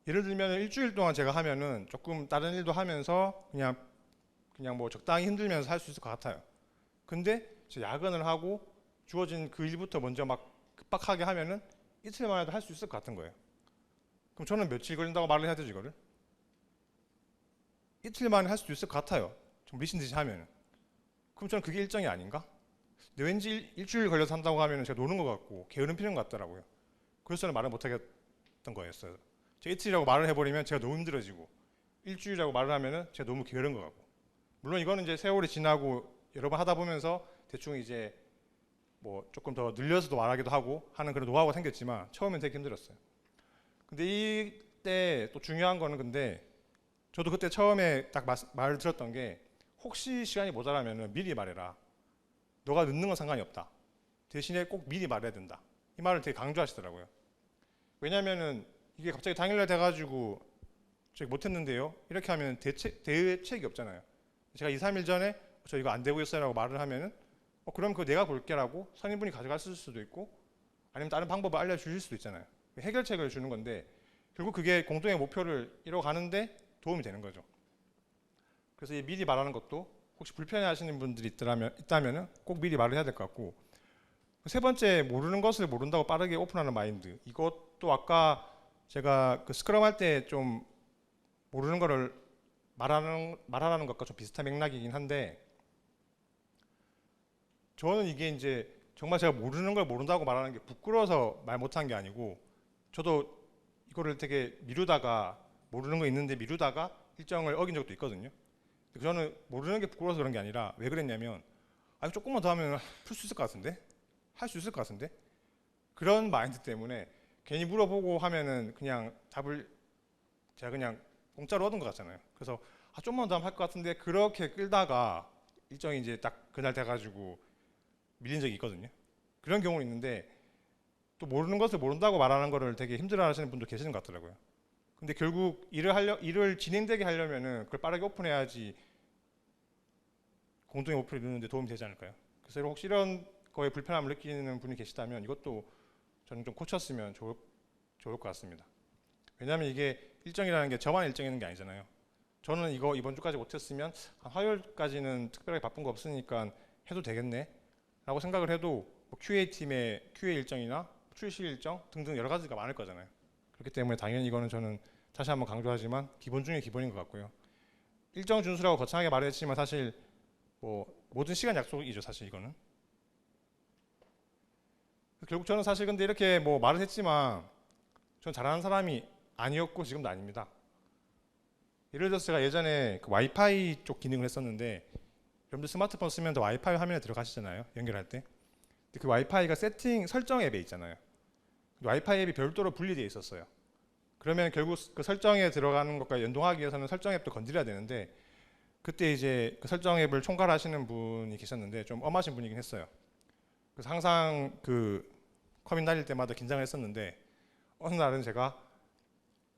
예를 들면 일주일 동안 제가 하면은 조금 다른 일도 하면서 그냥 뭐 적당히 힘들면서 할 수 있을 것 같아요. 근데 제 야근을 하고 주어진 그 일부터 먼저 막 급박하게 하면은 이틀만 해도 할 수 있을 것 같은 거예요. 그럼 저는 며칠 걸린다고 말을 해야 되지 이거를? 이틀 만에 할 수도 있을 것 같아요. 좀 미친 듯이 하면은. 그럼 저는 그게 일정이 아닌가? 근데 왠지 일주일 걸려서 한다고 하면 제가 노는 것 같고 게으름 피는 것 같더라고요. 그래서 저는 말을 못 하겠던 거였어요. 제가 이틀이라고 말을 해버리면 제가 너무 힘들어지고 일주일이라고 말을 하면은 제가 너무 게으른 것 같고. 물론 이거는 이제 세월이 지나고 여러 번 하다 보면서 대충 이제 뭐 조금 더 늘려서도 말하기도 하고 하는 그런 노하우가 생겼지만 처음엔 되게 힘들었어요. 근데 이때 또 중요한 거는 근데 저도 그때 처음에 딱 말을 들었던 게 혹시 시간이 모자라면 미리 말해라. 너가 늦는 건 상관이 없다. 대신에 꼭 미리 말해야 된다. 이 말을 되게 강조하시더라고요. 왜냐면은 이게 갑자기 당일날 돼가지고 저기 못했는데요. 이렇게 하면 대책이 없잖아요. 제가 2, 3일 전에 저 이거 안 되고 있어요라고 말을 하면은 그럼 그거 내가 볼게라고 선임분이 가져갔을 수도 있고 아니면 다른 방법을 알려주실 수도 있잖아요. 해결책을 주는 건데 결국 그게 공동의 목표를 이뤄가는데 도움이 되는 거죠. 그래서 이 미리 말하는 것도 혹시 불편해하시는 분들이 있다면 꼭 미리 말을 해야 될 것 같고 세 번째 모르는 것을 모른다고 빠르게 오픈하는 마인드 이것도 아까 제가 그 스크럼 할 때 좀 모르는 거를 말하라는 것과 좀 비슷한 맥락이긴 한데 저는 이게 이제 정말 제가 모르는 걸 모른다고 말하는 게 부끄러워서 말 못한 게 아니고 저도 이거를 되게 미루다가 모르는 거 있는데 미루다가 일정을 어긴 적도 있거든요. 저는 모르는 게 부끄러워서 그런 게 아니라 왜 그랬냐면 조금만 더 하면 풀 수 있을 것 같은데? 할 수 있을 것 같은데? 그런 마인드 때문에 괜히 물어보고 하면은 그냥 답을 제가 그냥 공짜로 얻은 것 같잖아요. 그래서 좀만 더 하면 할 것 같은데 그렇게 끌다가 일정이 이제 딱 그날 돼가지고 밀린 적이 있거든요. 그런 경우는 있는데 또 모르는 것을 모른다고 말하는 거를 되게 힘들어하시는 분도 계시는 것 같더라고요. 근데 결국 일을 진행되게 하려면은 그걸 빠르게 오픈해야지 공동의 목표를 이루는데 도움이 되지 않을까요? 그래서 혹시 이런 거에 불편함을 느끼는 분이 계시다면 이것도 저는 좀 고쳤으면 좋을 것 같습니다. 왜냐하면 이게 일정이라는 게 저만 일정 있는 게 아니잖아요. 저는 이거 이번 주까지 못했으면 한 화요일까지는 특별하게 바쁜 거 없으니까 해도 되겠네 라고 생각을 해도 뭐 QA팀의 QA 일정이나 출시 일정 등등 여러 가지가 많을 거잖아요. 그렇기 때문에 당연히 이거는 저는 다시 한번 강조하지만 기본 중에 기본인 것 같고요. 일정 준수라고 거창하게 말했지만 사실 뭐 모든 시간 약속이죠. 사실 이거는. 결국 저는 사실 근데 이렇게 뭐 말을 했지만 전 잘하는 사람이 아니었고 지금도 아닙니다. 예를 들어서 제가 예전에 그 와이파이 쪽 기능을 했었는데 여러분들 스마트폰 쓰면 더 와이파이 화면에 들어가시잖아요. 연결할 때. 근데 그 와이파이가 설정 앱에 있잖아요. 와이파이 앱이 별도로 분리되어 있었어요. 그러면 결국 그 설정에 들어가는 것과 연동하기 위해서는 설정 앱도 건드려야 되는데 그때 이제 그 설정 앱을 총괄하시는 분이 계셨는데 좀 엄하신 분이긴 했어요. 그래서 항상 그 커밋 날릴 때마다 긴장을 했었는데 어느 날은 제가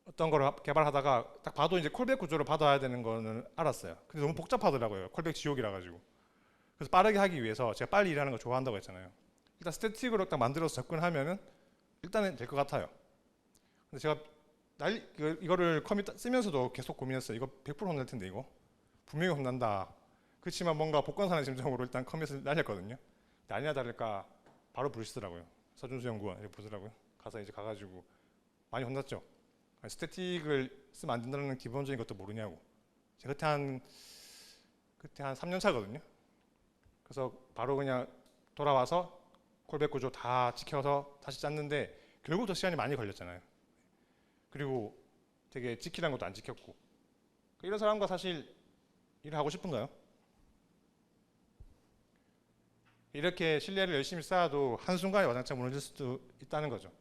어떤 거를 개발하다가 딱 봐도 이제 콜백 구조를 받아야 되는 거는 알았어요. 근데 너무 복잡하더라고요. 콜백 지옥이라 가지고. 그래서 빠르게 하기 위해서 제가 빨리 일하는 거 좋아한다고 했잖아요. 일단 스태틱으로 딱 만들어서 접근하면은 일단은 될 것 같아요. 근데 제가 이거를 커밋 쓰면서도 계속 고민했어요. 이거 100% 혼날 텐데 이거 분명히 혼난다. 그렇지만 뭔가 복권사는 심정으로 일단 커밋을 날렸거든요. 근데 아니나 다를까 바로 부르시더라고요. 서준수 연구원 이렇게 부르더라고요. 가서 이제 가가지고 많이 혼났죠. 스태틱을 쓰면 안 된다는 기본적인 것도 모르냐고. 제가 그때 한 3년 차거든요. 그래서 바로 그냥 돌아와서 콜백 구조 다 지켜서 다시 짰는데 결국 더 시간이 많이 걸렸잖아요. 그리고 되게 지키라는 것도 안 지켰고. 이런 사람과 사실 일을 하고 싶은가요? 이렇게 신뢰를 열심히 쌓아도 한순간에 와장창 무너질 수도 있다는 거죠.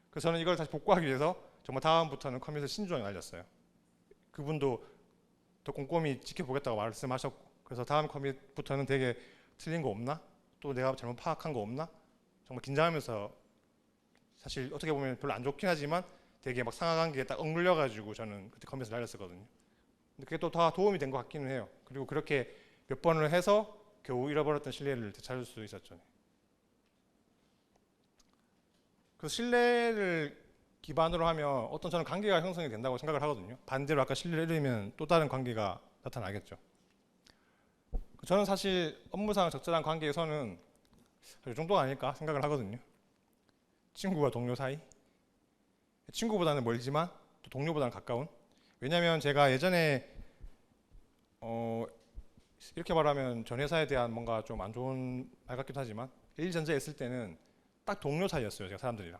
그래서 저는 이걸 다시 복구하기 위해서 정말 다음부터는 커밋을 신중하게 날렸어요. 그분도 더 꼼꼼히 지켜보겠다고 말씀하셨고 그래서 다음 커밋부터는 되게 틀린 거 없나? 또 내가 잘못 파악한 거 없나? 정말 긴장하면서 사실 어떻게 보면 별로 안 좋긴 하지만 되게 막 상하관 계에 딱 억눌려가지고 저는 그때 커밋을 날렸었거든요. 근데 그게 또 다 도움이 된 것 같기는 해요. 그리고 그렇게 몇 번을 해서 겨우 잃어버렸던 신뢰를 되찾을 수 있었죠. 그 신뢰를 기반으로 하면 어떤 저는 관계가 형성이 된다고 생각을 하거든요. 반대로 아까 신뢰를 잃으면 또 다른 관계가 나타나겠죠. 저는 사실 업무상 적절한 관계에서는 이 정도가 아닐까 생각을 하거든요. 친구와 동료 사이, 친구보다는 멀지만 또 동료보다는 가까운. 왜냐하면 제가 예전에 이렇게 말하면 전 회사에 대한 뭔가 좀 안 좋은 말 같기도 하지만 일전자에 있을 때는 딱 동료 사이였어요. 제가 사람들이랑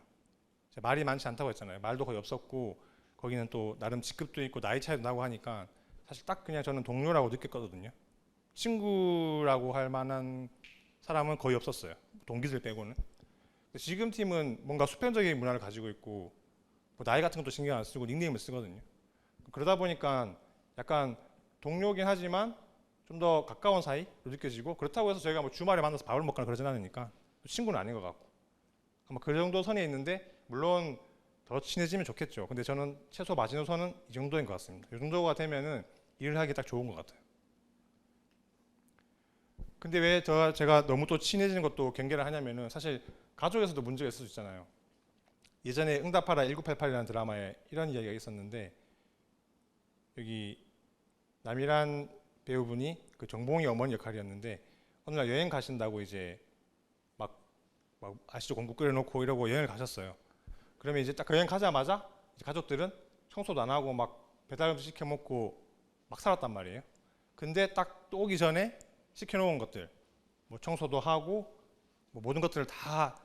제가 말이 많지 않다고 했잖아요. 말도 거의 없었고 거기는 또 나름 직급도 있고 나이 차이도 나고 하니까 사실 딱 그냥 저는 동료라고 느꼈거든요. 친구라고 할 만한 사람은 거의 없었어요. 동기들 빼고는. 지금 팀은 뭔가 수평적인 문화를 가지고 있고 뭐 나이 같은 것도 신경 안 쓰고 닉네임을 쓰거든요. 그러다 보니까 약간 동료긴 하지만 좀 더 가까운 사이로 느껴지고, 그렇다고 해서 저희가 뭐 주말에 만나서 밥을 먹거나 그러진 않으니까 친구는 아닌 것 같고, 아마 그 정도 선에 있는데 물론 더 친해지면 좋겠죠. 근데 저는 최소 마지노선은 이 정도인 것 같습니다. 이 정도가 되면은 일을 하기 딱 좋은 것 같아요. 근데 왜 제가 너무 또 친해지는 것도 경계를 하냐면은 사실 가족에서도 문제가 있을 수 있잖아요. 예전에 응답하라 1988이라는 드라마에 이런 이야기가 있었는데, 여기 남이란 배우분이 그 정봉이 어머니 역할이었는데 어느 날 여행 가신다고 이제 막 아시죠? 공국 끓여놓고 이러고 여행을 가셨어요. 그러면 이제 딱 그 여행 가자마자 이제 가족들은 청소도 안 하고 막 배달 음식 시켜 먹고 막 살았단 말이에요. 근데 딱 또 오기 전에 시켜놓은 것들, 뭐 청소도 하고 뭐 모든 것들을 다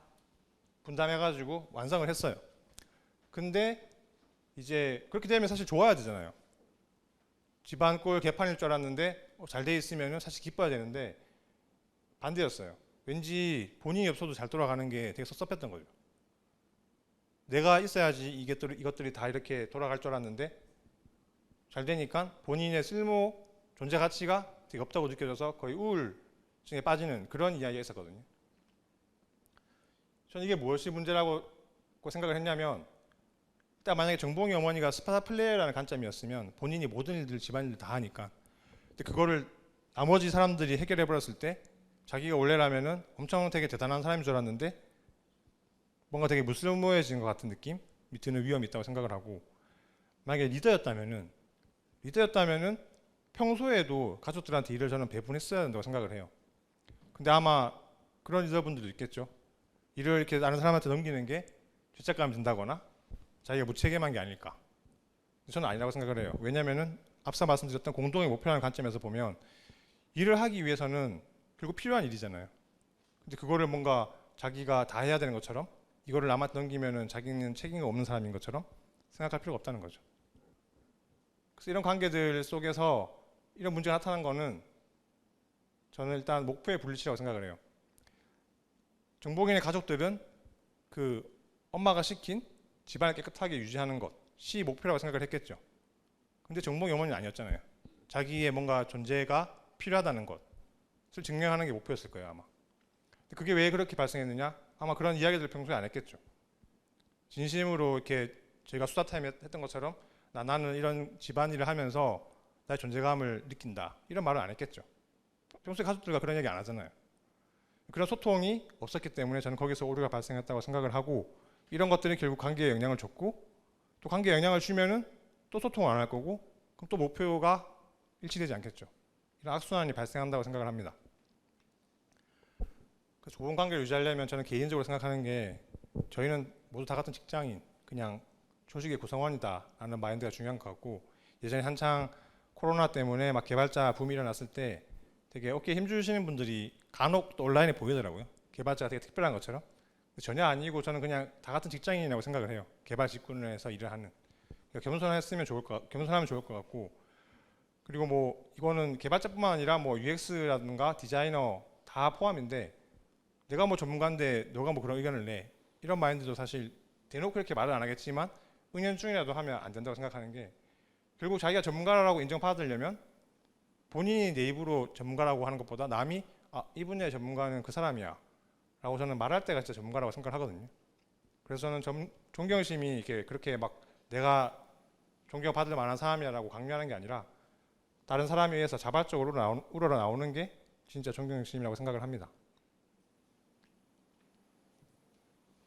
분담해가지고 완성을 했어요. 근데 이제 그렇게 되면 사실 좋아야 되잖아요. 집안 꼴 개판일 줄 알았는데 잘 돼 있으면 사실 기뻐야 되는데 반대였어요. 왠지 본인이 없어도 잘 돌아가는 게 되게 섭섭했던 거죠. 내가 있어야지 이것들이 다 이렇게 돌아갈 줄 알았는데 잘 되니까 본인의 쓸모, 존재 가치가 되게 없다고 느껴져서 거의 우울증에 빠지는 그런 이야기가 있었거든요. 저는 이게 무엇이 문제라고 생각을 했냐면, 일단 만약에 정봉이 어머니가 스파다 플레이어라는 관점이었으면 본인이 모든 일들, 집안일을 다 하니까, 근데 그거를 나머지 사람들이 해결해 버렸을 때 자기가 원래라면은 엄청 되게 대단한 사람인 줄 알았는데 뭔가 되게 무슬무해진 것 같은 느낌이 드는 위험이 있다고 생각을 하고, 만약에 리더였다면은 평소에도 가족들한테 일을 저는 배분했어야 된다고 생각을 해요. 근데 아마 그런 리더분들도 있겠죠. 일을 이렇게 다른 사람한테 넘기는 게 죄책감이 든다거나 자기가 무책임한 게 아닐까. 저는 아니라고 생각을 해요. 왜냐면은 앞서 말씀드렸던 공동의 목표라는 관점에서 보면 일을 하기 위해서는 결국 필요한 일이잖아요. 근데 그거를 뭔가 자기가 다 해야 되는 것처럼, 이거를 남한테 넘기면은 자기는 책임이 없는 사람인 것처럼 생각할 필요가 없다는 거죠. 그래서 이런 관계들 속에서 이런 문제가 나타난 거는 저는 일단 목표의 불일치라고 생각을 해요. 정복인의 가족들은 그 엄마가 시킨 집안을 깨끗하게 유지하는 것이 목표라고 생각을 했겠죠. 근데 정복이 어머니는 아니었잖아요. 자기의 뭔가 존재가 필요하다는 것을 증명하는 게 목표였을 거예요, 아마. 근데 그게 왜 그렇게 발생했느냐? 아마 그런 이야기들을 평소에 안 했겠죠. 진심으로 이렇게 저희가 수다 타임 했던 것처럼 나는 이런 집안일을 하면서 나의 존재감을 느낀다, 이런 말은 안 했겠죠. 평소에 가족들과 그런 얘기 안 하잖아요. 그런 소통이 없었기 때문에 저는 거기서 오류가 발생했다고 생각을 하고, 이런 것들이 결국 관계에 영향을 줬고, 또 관계에 영향을 주면은 또 소통을 안 할 거고, 그럼 또 목표가 일치되지 않겠죠. 이런 악순환이 발생한다고 생각을 합니다. 좋은 관계를 유지하려면 저는 개인적으로 생각하는 게, 저희는 모두 다 같은 직장인, 그냥 조직의 구성원이다 라는 마인드가 중요한 것 같고, 예전에 한창 코로나 때문에 막 개발자 붐이 일어났을 때 되게 어깨에 힘주시는 분들이 간혹 또 온라인에 보이더라고요. 개발자가 되게 특별한 것처럼. 전혀 아니고 저는 그냥 다 같은 직장인이라고 생각을 해요. 개발 직군에서 일을 하는. 그러니까 겸손하면 좋을 것 같고, 그리고 뭐 이거는 개발자뿐만 아니라 뭐 UX라든가 디자이너 다 포함인데, 내가 뭐 전문가인데 너가 뭐 그런 의견을 내, 이런 마인드도 사실 대놓고 이렇게 말을 안 하겠지만 은연중이라도 하면 안 된다고 생각하는 게, 결국 자기가 전문가라고 인정받으려면 본인이 내 입으로 전문가라고 하는 것보다 남이 이 분야의 전문가는 그 사람이야 라고 저는 말할 때가 진짜 전문가라고 생각을 하거든요. 그래서 저는 존경심이 이렇게 그렇게 막 내가 존경받을 만한 사람이라고 강요하는 게 아니라 다른 사람에 의해서 자발적으로 우러러 나오는 게 진짜 존경심이라고 생각을 합니다.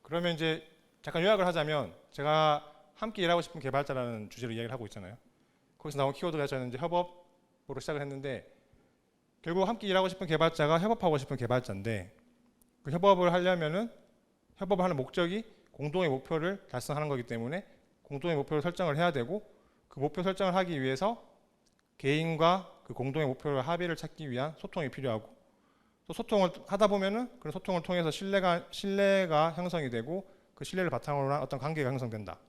그러면 이제 잠깐 요약을 하자면 제가 함께 일하고 싶은 개발자라는 주제로 이야기를 하고 있잖아요. 거기서 나온 키워드가 저는 이제 협업으로 시작을 했는데 결국 함께 일하고 싶은 개발자가 협업하고 싶은 개발자인데 그 협업을 하려면은 협업을 하는 목적이 공동의 목표를 달성하는 거기 때문에 공동의 목표를 설정을 해야 되고 그 목표 설정을 하기 위해서 개인과 그 공동의 목표를 합의를 찾기 위한 소통이 필요하고 또 소통을 하다 보면은 그런 소통을 통해서 신뢰가 형성이 되고 그 신뢰를 바탕으로 한 어떤 관계가 형성된다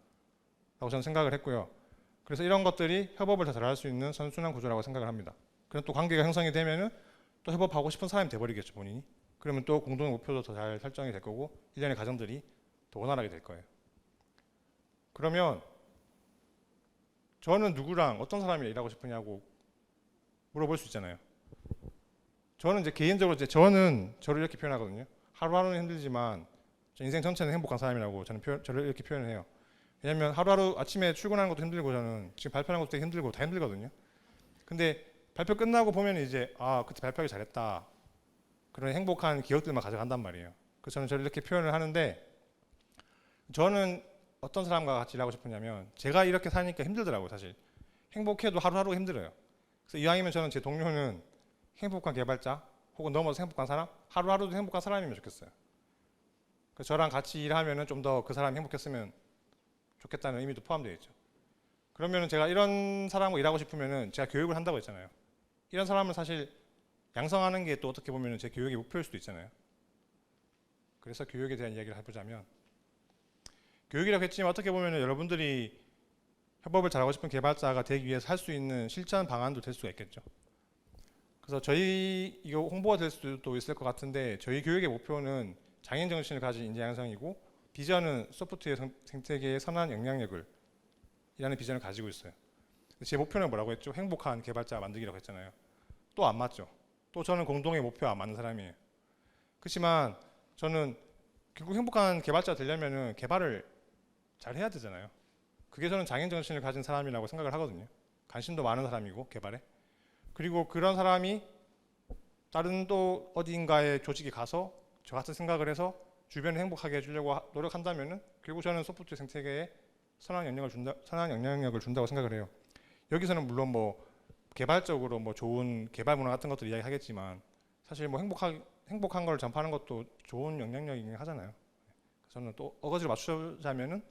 라고 저는 생각을 했고요. 그래서 이런 것들이 협업을 더 잘할 수 있는 선순환 구조라고 생각을 합니다. 그럼 또 관계가 형성이 되면은 또 협업하고 싶은 사람이 돼버리겠죠, 본인이. 그러면 또 공동의 목표도 더 잘 설정이 될 거고 일련의 과정들이 더 원활하게 될 거예요. 그러면 저는 누구랑 어떤 사람이랑 일하고 싶으냐고 물어볼 수 있잖아요. 저는 이제 개인적으로 저는 저를 이렇게 표현하거든요. 하루하루는 힘들지만 인생 전체는 행복한 사람이라고 저를 이렇게 표현을 해요. 왜냐면 하루하루 아침에 출근하는 것도 힘들고 저는 지금 발표하는 것도 힘들고 다 힘들거든요. 근데 발표 끝나고 보면 이제 그때 발표하기 잘했다. 그런 행복한 기억들만 가져간단 말이에요. 그래서 저는 저를 이렇게 표현을 하는데 저는 어떤 사람과 같이 일하고 싶으냐면 제가 이렇게 사니까 힘들더라고요, 사실. 행복해도 하루하루가 힘들어요. 그래서 이왕이면 저는 제 동료는 행복한 개발자 혹은 넘어서 행복한 사람, 하루하루도 행복한 사람이면 좋겠어요. 그래서 저랑 같이 일하면은 좀 더 그 사람이 행복했으면 좋겠다는 의미도 포함되어 있죠. 그러면은 제가 이런 사람과 일하고 싶으면은 제가 교육을 한다고 했잖아요. 이런 사람을 사실 양성하는 게 또 어떻게 보면은 제 교육의 목표일 수도 있잖아요. 그래서 교육에 대한 이야기를 해보자면 교육이라고 했지만 어떻게 보면은 여러분들이 협업을 잘하고 싶은 개발자가 되기 위해서 할 수 있는 실천 방안도 될 수가 있겠죠. 그래서 저희 이거 홍보가 될 수도 있을 것 같은데 저희 교육의 목표는 장인 정신을 가진 인재 양성이고 비전은 소프트웨어 생태계의 선한 영향력을 이라는 비전을 가지고 있어요. 제 목표는 뭐라고 했죠? 행복한 개발자 만들기라고 했잖아요. 또 안 맞죠? 또 저는 공동의 목표와 안 맞는 사람이에요. 그렇지만 저는 결국 행복한 개발자가 되려면은 개발을 잘 해야 되잖아요. 그게 저는 장인 정신을 가진 사람이라고 생각을 하거든요. 관심도 많은 사람이고 개발에. 그리고 그런 사람이 다른 또 어딘가의 조직에 가서 저 같은 생각을 해서 주변을 행복하게 해주려고 노력한다면은 결국 저는 소프트웨어 생태계에 선한 영향력을 준다고 생각을 해요. 여기서는 물론 뭐 개발적으로 뭐 좋은 개발 문화 같은 것들 이야기하겠지만 사실 뭐 행복한 걸 전파하는 것도 좋은 영향력이긴 하잖아요. 저는 또 어거지로 맞추자면은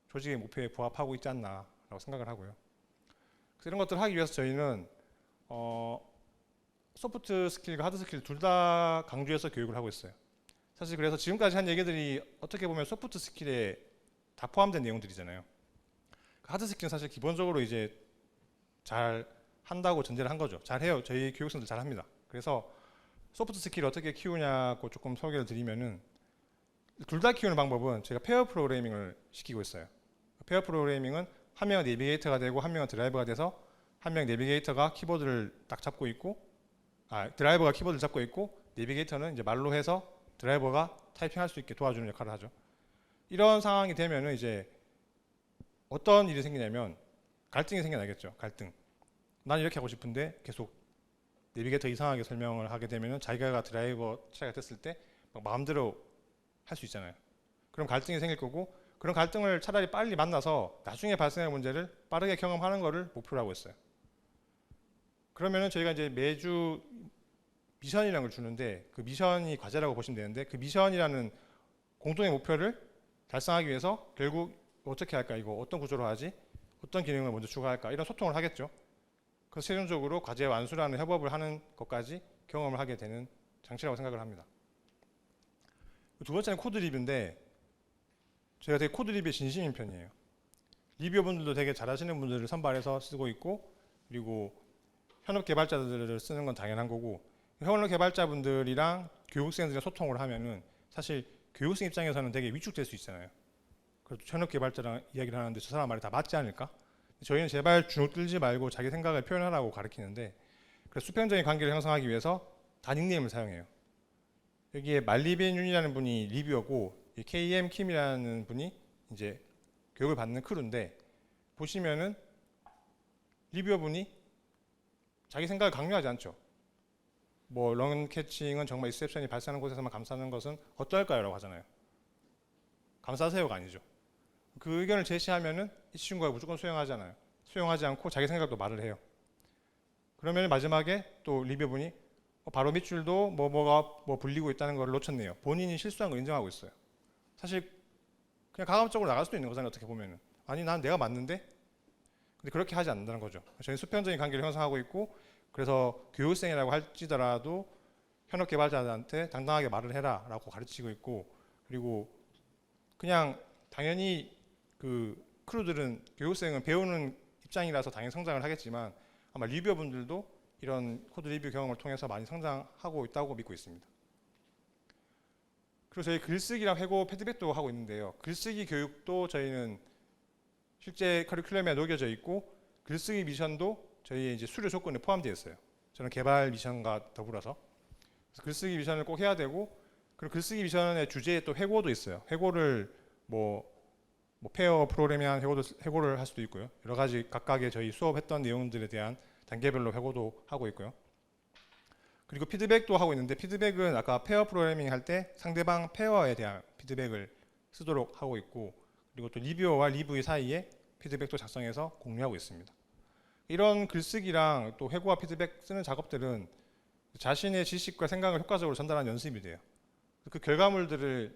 조직의 목표에 부합하고 있지 않나라고 생각을 하고요. 그래서 이런 것들을 하기 위해서 저희는 소프트 스킬과 하드 스킬 둘 다 강조해서 교육을 하고 있어요. 사실 그래서 지금까지 한 얘기들이 어떻게 보면 소프트 스킬에 다 포함된 내용들이잖아요. 하드 스킬은 사실 기본적으로 이제 잘 한다고 전제를 한 거죠. 잘 해요. 저희 교육생들 잘 합니다. 그래서 소프트 스킬을 어떻게 키우냐고 조금 소개를 드리면은 둘 다 키우는 방법은 제가 페어 프로그래밍을 시키고 있어요. 페어 프로그래밍은 한 명은 내비게이터가 되고 한 명은 드라이버가 돼서 한 명 내비게이터가 키보드를 딱 잡고 있고 드라이버가 키보드를 잡고 있고 내비게이터는 이제 말로 해서 드라이버가 타이핑할 수 있게 도와주는 역할을 하죠. 이런 상황이 되면은 이제 어떤 일이 생기냐면 갈등이 생겨나겠죠. 갈등. 난 이렇게 하고 싶은데 계속 내비게이터 이상하게 설명을 하게 되면은 자기가 드라이버 차이가 됐을 때 막 마음대로 할 수 있잖아요. 그럼 갈등이 생길 거고 그런 갈등을 차라리 빨리 만나서 나중에 발생할 문제를 빠르게 경험하는 거를 목표로 하고 있어요. 그러면은 저희가 이제 매주 미션이라는 걸 주는데 그 미션이 과제라고 보시면 되는데 그 미션이라는 공동의 목표를 달성하기 위해서 결국 어떻게 할까 이거 어떤 구조로 하지 어떤 기능을 먼저 추가할까 이런 소통을 하겠죠. 그래서 최종적으로 과제 완수라는 협업을 하는 것까지 경험을 하게 되는 장치라고 생각을 합니다. 두 번째는 코드 리뷰인데 제가 되게 코드 리뷰에 진심인 편이에요. 리뷰어분들도 되게 잘하시는 분들을 선발해서 쓰고 있고 그리고 현업 개발자들을 쓰는 건 당연한 거고 현업 개발자분들이랑 교육생들이랑 소통을 하면은 사실 교육생 입장에서는 되게 위축될 수 있잖아요. 그래도 현업 개발자랑 이야기를 하는데 저 사람 말이 다 맞지 않을까? 저희는 제발 주눅 들지 말고 자기 생각을 표현하라고 가르치는데 그래서 수평적인 관계를 형성하기 위해서 다 닉네임을 사용해요. 여기에 말리벤 윤이라는 분이 리뷰어고 KM 킴이라는 분이 이제 교육을 받는 크루인데 보시면은 리뷰어분이 자기 생각을 강요하지 않죠. 뭐 런 캐칭은 정말 익셉션이 발생하는 곳에서만 감싸는 것은 어떨까요? 라고 하잖아요. 감싸세요가 아니죠. 그 의견을 제시하면은 이 친구가 무조건 수용하잖아요. 수용하지 않고 자기 생각도 말을 해요. 그러면 마지막에 또 리뷰분이 바로 밑줄도 뭐가 불리고 있다는 걸 놓쳤네요. 본인이 실수한 걸 인정하고 있어요. 사실 그냥 가감적으로 나갈 수도 있는 거잖아요. 어떻게 보면은. 아니 난 내가 맞는데? 근데 그렇게 하지 않는다는 거죠. 저희 수평적인 관계를 형성하고 있고 그래서 교육생이라고 할지더라도 현업 개발자들한테 당당하게 말을 해라 라고 가르치고 있고 그리고 그냥 당연히 그 크루들은 교육생은 배우는 입장이라서 당연히 성장을 하겠지만 아마 리뷰어분들도 이런 코드 리뷰 경험을 통해서 많이 성장하고 있다고 믿고 있습니다. 그리고 저희 글쓰기랑 회고 피드백도 하고 있는데요. 글쓰기 교육도 저희는 실제 커리큘럼에 녹여져 있고 글쓰기 미션도 저희의 이제 수료 조건에 포함되어 있어요. 저는 개발 미션과 더불어서 그래서 글쓰기 미션을 꼭 해야 되고 그리고 글쓰기 미션의 주제에 또 회고도 있어요. 회고를 페어 프로그래밍한 회고를 할 수도 있고요. 여러 가지 각각의 저희 수업했던 내용들에 대한 단계별로 회고도 하고 있고요. 그리고 피드백도 하고 있는데 피드백은 아까 페어 프로그래밍 할 때 상대방 페어에 대한 피드백을 쓰도록 하고 있고 그리고 또 리뷰어와 리뷰의 사이에 피드백도 작성해서 공유하고 있습니다. 이런 글쓰기랑 또 회고와 피드백 쓰는 작업들은 자신의 지식과 생각을 효과적으로 전달하는 연습이 돼요. 그 결과물들을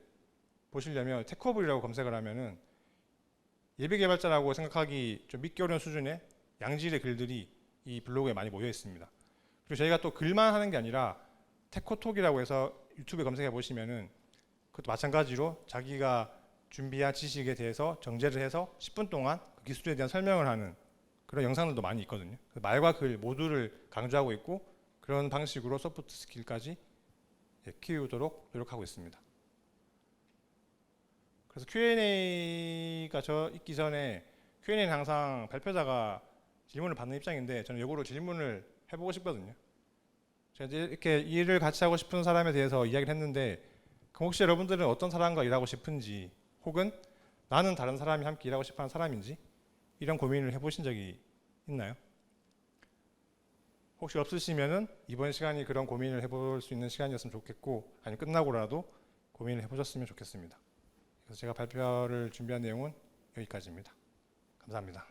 보시려면 테크어블이라고 검색을 하면은 예비 개발자라고 생각하기 좀 믿기 어려운 수준의 양질의 글들이 이 블로그에 많이 모여 있습니다. 그리고 저희가 또 글만 하는 게 아니라 테코톡이라고 해서 유튜브에 검색해 보시면은 그것도 마찬가지로 자기가 준비한 지식에 대해서 정제를 해서 10분 동안 그 기술에 대한 설명을 하는 그런 영상들도 많이 있거든요. 말과 글 모두를 강조하고 있고 그런 방식으로 소프트 스킬까지 키우도록 노력하고 있습니다. 그래서 Q&A가 저 있기 전에 Q&A는 항상 발표자가 질문을 받는 입장인데 저는 역으로 질문을 해보고 싶거든요. 제가 이제 이렇게 일을 같이 하고 싶은 사람에 대해서 이야기를 했는데 그럼 혹시 여러분들은 어떤 사람과 일하고 싶은지 혹은 나는 다른 사람이 함께 일하고 싶어하는 사람인지 이런 고민을 해보신 적이 있나요? 혹시 없으시면은 이번 시간이 그런 고민을 해볼 수 있는 시간이었으면 좋겠고 아니면 끝나고라도 고민을 해보셨으면 좋겠습니다. 그래서 제가 발표를 준비한 내용은 여기까지입니다. 감사합니다.